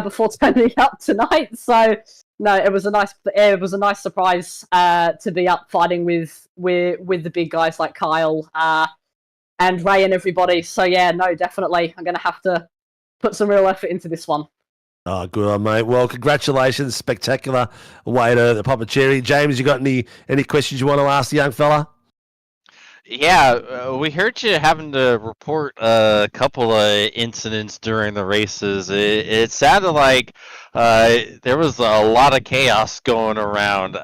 before turning up tonight. So no, it was a nice surprise to be up fighting with the big guys like Kyle and Ray and everybody. So yeah, no, definitely, I'm going to have to put some real effort into this one. Oh, good on, mate. Well, congratulations. Spectacular way to pop a cherry. James, you got any questions you want to ask the young fella? Yeah, we heard you having to report a couple of incidents during the races. It sounded like there was a lot of chaos going around.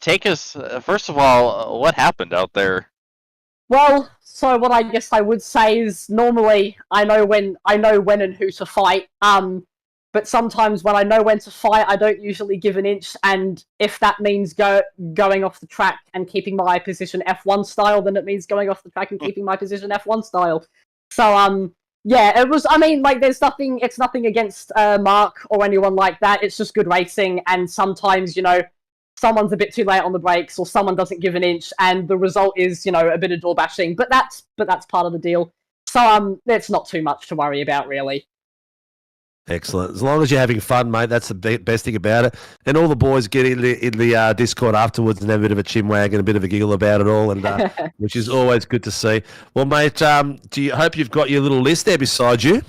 Take us, first of all, what happened out there? Well, so what I guess I would say is normally I know when and who to fight. But sometimes when I know when to fight, I don't usually give an inch. And if that means going off the track and keeping my position F1 style, then it means going off the track and keeping my position F1 style. So yeah, it was. There's nothing. It's nothing against Mark or anyone like that. It's just good racing. And sometimes someone's a bit too late on the brakes or someone doesn't give an inch and the result is, a bit of door bashing, but that's part of the deal. So, it's not too much to worry about really. Excellent. As long as you're having fun, mate, that's the best thing about it. And all the boys get in the Discord afterwards and have a bit of a chinwag and a bit of a giggle about it all, and which is always good to see. Well, mate, do you hope you've got your little list there beside you?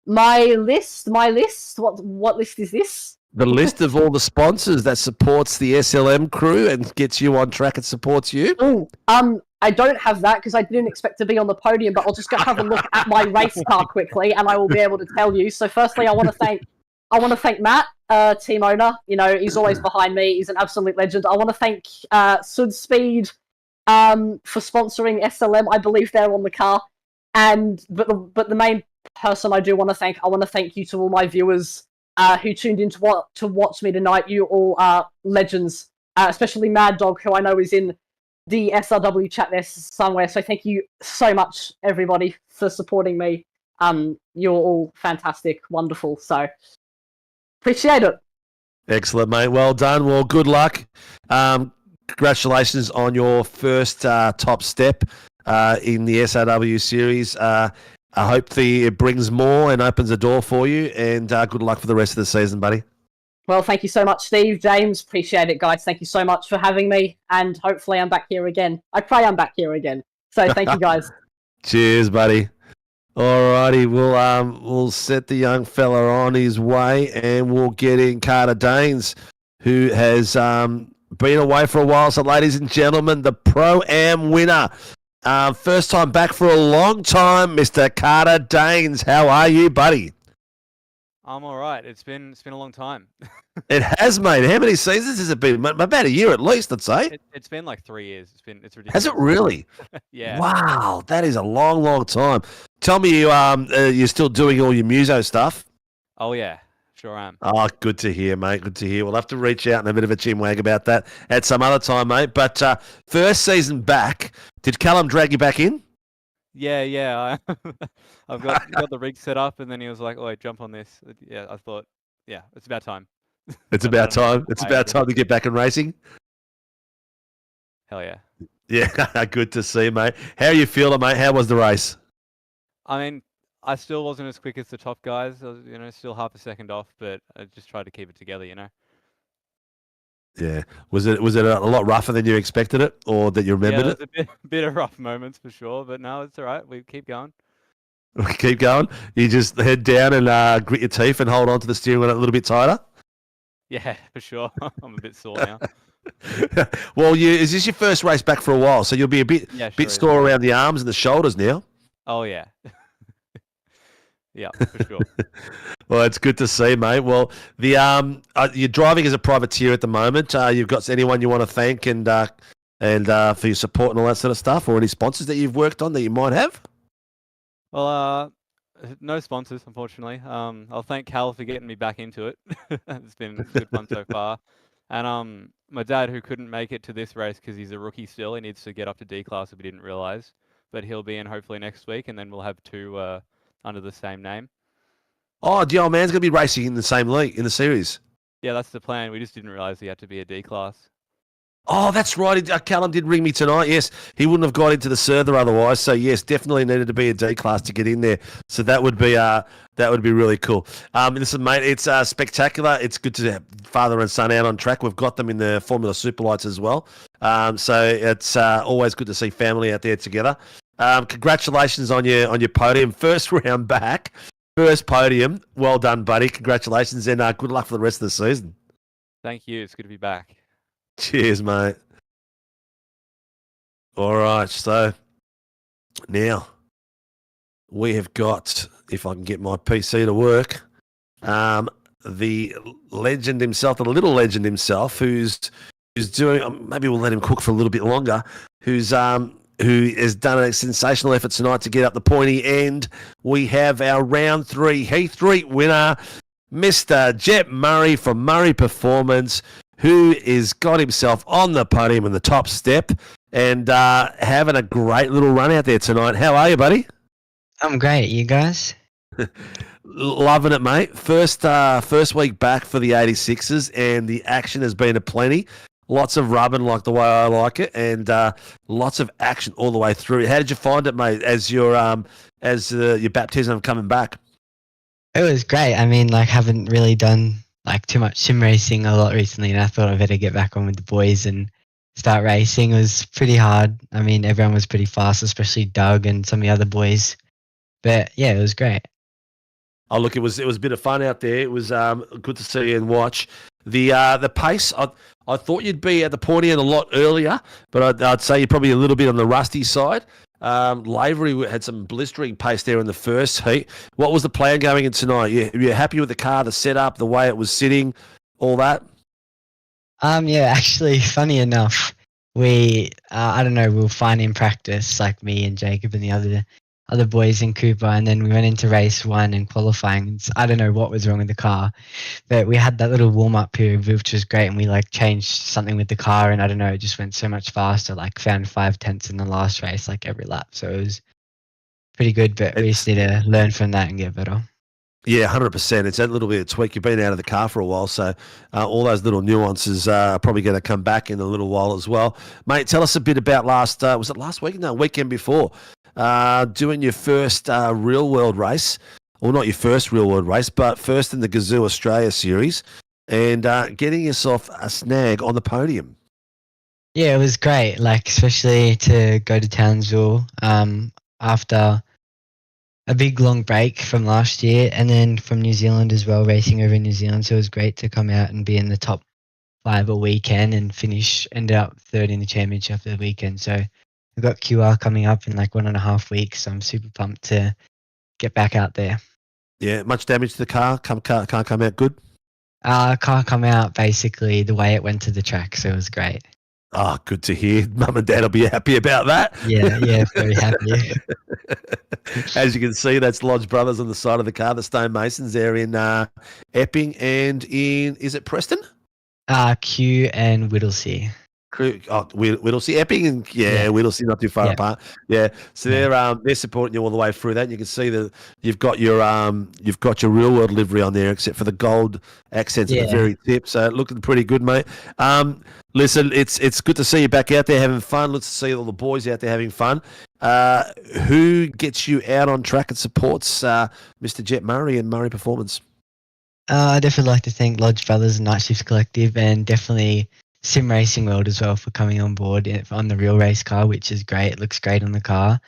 My list. What list is this? The list of all the sponsors that supports the SLM crew and gets you on track and supports you. Ooh, I don't have that because I didn't expect to be on the podium, but I'll just go have a look at my race car quickly, and I will be able to tell you. So, firstly, I want to thank Matt, team owner. You know, he's always behind me. He's an absolute legend. I want to thank Sud Speed for sponsoring SLM. I believe they're on the car, but the main person I want to thank you to all my viewers who tuned in to watch me tonight. You all are legends, especially Mad Dog, who I know is in the SRW chat there somewhere. So thank you so much, everybody, for supporting me. You're all fantastic, wonderful. So appreciate it. Excellent, mate. Well done. Well, good luck. Congratulations on your first top step in the SRW series. I hope it brings more and opens a door for you. And good luck for the rest of the season, buddy. Well, thank you so much, Steve, James. Appreciate it, guys. Thank you so much for having me. And hopefully I'm back here again. I pray I'm back here again. So thank you, guys. Cheers, buddy. All righty. We'll set the young fella on his way, and we'll get in Carter Danes, who has been away for a while. So, ladies and gentlemen, the Pro-Am winner. First time back for a long time, Mr. Carter Danes. How are you, buddy? I'm all right. It's been a long time. It has, mate. How many seasons has it been? About a year at least, I'd say. It's been like 3 years. It's ridiculous. Has it really? Yeah. Wow, that is a long, long time. Tell me, you're still doing all your muso stuff? Oh yeah, sure am. Oh, good to hear, mate. Good to hear. We'll have to reach out and a bit of a chinwag about that at some other time, mate. But first season back, did Callum drag you back in? Yeah. I've got the rig set up, and then he was like, "Oh, wait, jump on this." Yeah, I thought, yeah, it's about time. It's about time. It's about time to get back in racing. Hell yeah. Yeah, good to see, mate. How are you feeling, mate? How was the race? I mean, I still wasn't as quick as the top guys. I was, still half a second off, but I just tried to keep it together, Yeah. Was it a lot rougher than you expected it, or that you remembered it? Yeah, a bit of rough moments for sure, but no, it's all right. We keep going. Keep going. You just head down and grit your teeth and hold on to the steering wheel a little bit tighter. Yeah, for sure. I'm a bit sore now. Well, is this your first race back for a while? So you'll be a bit sore around the arms and the shoulders now. Oh yeah. Yeah, for sure. Well, it's good to see, mate. Well, you're driving as a privateer at the moment. You've got anyone you want to thank and for your support and all that sort of stuff, or any sponsors that you've worked on that you might have? Well, no sponsors, unfortunately. I'll thank Cal for getting me back into it. It's been good fun so far. And my dad, who couldn't make it to this race because he's a rookie still, he needs to get up to D class if he didn't realize. But he'll be in hopefully next week, and then we'll have two under the same name. Oh, the old man's going to be racing in the same league, in the series. Yeah, that's the plan. We just didn't realize he had to be a D class. Oh, that's right. Callum did ring me tonight. Yes, he wouldn't have got into the Surther otherwise. So yes, definitely needed to be a D class to get in there. So that would be really cool. Listen, mate, it's spectacular. It's good to have father and son out on track. We've got them in the Formula Superlights as well. So it's always good to see family out there together. Congratulations on your podium, first round back, first podium. Well done, buddy. Congratulations, and good luck for the rest of the season. Thank you. It's good to be back. Cheers, mate. All right, so now we have got, if I can get my PC to work, the legend himself, the little legend himself, who's doing. Maybe we'll let him cook for a little bit longer. Who has done a sensational effort tonight to get up the pointy end. We have our round 3 Heath Street winner, Mr. Jet Murray from Murray Performance, who has got himself on the podium in the top step and having a great little run out there tonight. How are you, buddy? I'm great. You guys? Loving it, mate. First week back for the 86s, and the action has been aplenty. Lots of rubbing, like the way I like it, and lots of action all the way through. How did you find it, mate, as your baptism of coming back? It was great. I mean, like, haven't really done like too much sim racing a lot recently, and I thought I better get back on with the boys and start racing. It was pretty hard. I mean, everyone was pretty fast, especially Doug and some of the other boys. But yeah, it was great. Oh, look, it was a bit of fun out there. It was good to see and watch. The pace, I thought you'd be at the pointy end a lot earlier, but I'd say you're probably a little bit on the rusty side. Lavery had some blistering pace there in the first heat. What was the plan going in tonight? You happy with the car, the setup, the way it was sitting, all that? Yeah, actually, funny enough, we I don't know, we were fine in practice, like me and Jacob and the other boys in Cooper, and then we went into race one and qualifying. And I don't know what was wrong with the car, but we had that little warm up period, which was great, and we like changed something with the car, and I don't know, it just went so much faster. Like found 5/10 in the last race, like every lap. So it was pretty good, but we just need to learn from that and get better. Yeah, 100%. It's that little bit of tweak. You've been out of the car for a while, so all those little nuances are probably going to come back in a little while as well. Mate, tell us a bit about was it last week? No, weekend before. Doing your first real world race. Well, not your first real world race, but first in the Gazoo Australia series and getting yourself a snag on the podium. Yeah, it was great. Like, especially to go to Townsville after a big long break from last year, and then from New Zealand as well, racing over in New Zealand. So it was great to come out and be in the top 5 a weekend and ended up third in the championship for the weekend. So we've got QR coming up in like 1.5 weeks. So I'm super pumped to get back out there. Yeah, much damage to the car? Can't come out good? Car come out basically the way it went to the track. So it was great. Oh, good to hear. Mum and Dad will be happy about that. Yeah, very happy. As you can see, that's Lodge Brothers on the side of the car, the Stonemasons there in Epping and is it Preston? Q and Whittlesea. Whittlesea, Epping, and Whittlesea, not too far apart. Yeah, so they're supporting you all the way through that. And you can see that you've got your real world livery on there, except for the gold accents at the very tip. So looking pretty good, mate. Listen, it's good to see you back out there having fun. Let's see all the boys out there having fun. Who gets you out on track and supports Mr. Jet Murray and Murray Performance? I definitely like to thank Lodge Brothers and Night Shift Collective, and definitely Sim Racing World as well for coming on board on the real race car, which is great. It looks great on the car.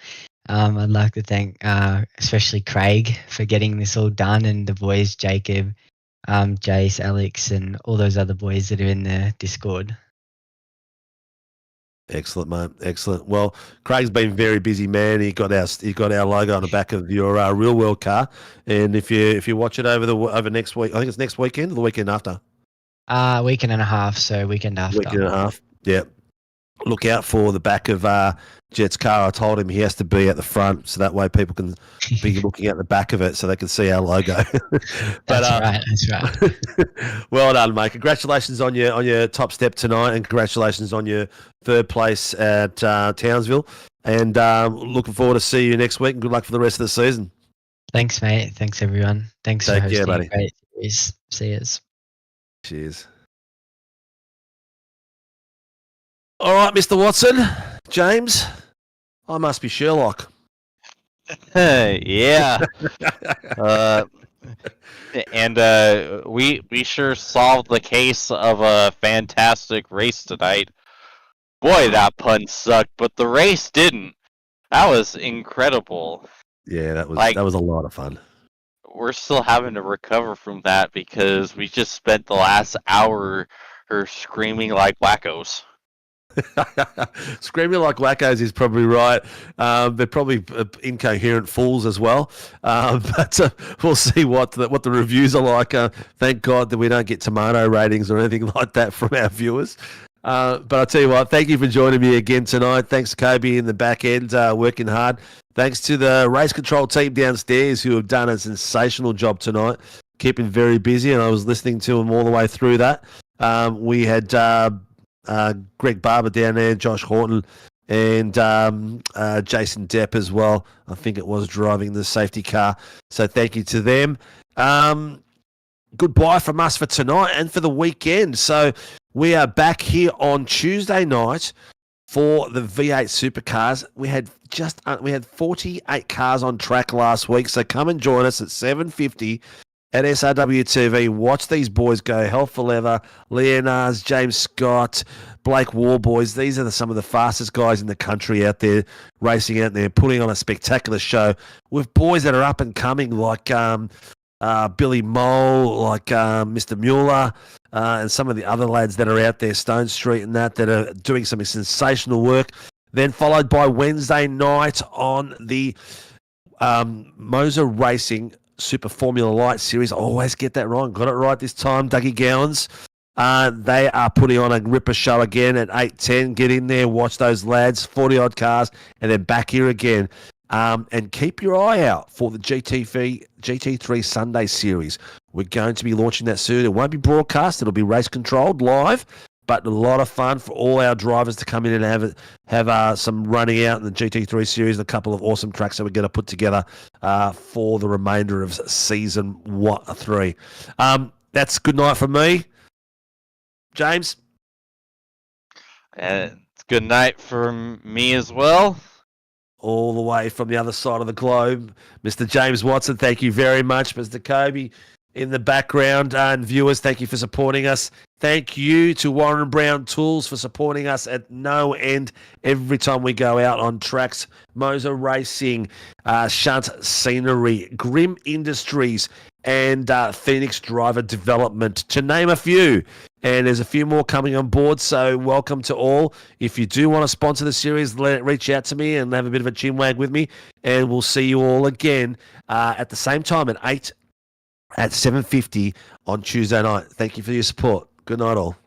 I'd like to thank especially Craig for getting this all done, and the boys, Jacob, Jace, Alex, and all those other boys that are in the Discord. Excellent, mate. Excellent. Well, Craig's been very busy, man. He got our logo on the back of your real world car, and if you watch it over next week, I think it's next weekend or the weekend after. Weekend and a half, so weekend after. Weekend and a half, yeah. Look out for the back of Jet's car. I told him he has to be at the front, so that way people can be looking at the back of it, so they can see our logo. That's right. Well done, mate. Congratulations on your top step tonight, and congratulations on your third place at Townsville. And looking forward to see you next week. And good luck for the rest of the season. Thanks, mate. Thanks, everyone. Thanks for hosting. Buddy. Great series. See yous. Cheers. All right, Mr. Watson, James, I must be Sherlock. Yeah. And we sure solved the case of a fantastic race tonight. Boy, that pun sucked, but the race didn't. That was incredible. Yeah, that was a lot of fun. We're still having to recover from that because we just spent the last hour screaming like wackos. Screaming like wackos is probably right. They're probably incoherent fools as well. But we'll see what the reviews are like. Thank God that we don't get tomato ratings or anything like that from our viewers. But I'll tell you what, thank you for joining me again tonight. Thanks to Kobe in the back end, working hard. Thanks to the race control team downstairs who have done a sensational job tonight, keeping very busy, and I was listening to them all the way through that. We had Greg Barber down there, Josh Horton, and Jason Depp as well. I think it was driving the safety car. So thank you to them. Goodbye from us for tonight and for the weekend. So we are back here on Tuesday night for the V8 supercars. We had 48 cars on track last week, so come and join us at 7:50 at SRW TV. Watch these boys go hell for leather. Leonards, James Scott, Blake Warboys. These are some of the fastest guys in the country out there racing out there, putting on a spectacular show with boys that are up and coming like Billy Mole, like Mr. Mueller, and some of the other lads that are out there, Stone Street and that are doing some sensational work. Then followed by Wednesday night on the Moser Racing Super Formula Light Series. I always get that wrong. Got it right this time, Dougie Gowans. They are putting on a ripper show again at 8:10. Get in there, watch those lads, 40-odd cars, and then back here again. And keep your eye out for the GT3 Sunday Series. We're going to be launching that soon. It won't be broadcast. It'll be race controlled live, but a lot of fun for all our drivers to come in and have some running out in the GT3 Series, and a couple of awesome tracks that we're going to put together for the remainder of season 3. That's good night from me. James? It's good night from me as well. All the way from the other side of the globe, Mr. James Watson, thank you very much. Mr. Kobe in the background, and viewers, thank you for supporting us. Thank you to Warren Brown Tools for supporting us at no end every time we go out on tracks. Moser Racing, Shunt Scenery, Grim Industries, and Phoenix Driver Development, to name a few. And there's a few more coming on board, so welcome to all. If you do want to sponsor the series, reach out to me and have a bit of a chinwag with me, and we'll see you all again at the same time at 7:50 on Tuesday night. Thank you for your support. Good night, all.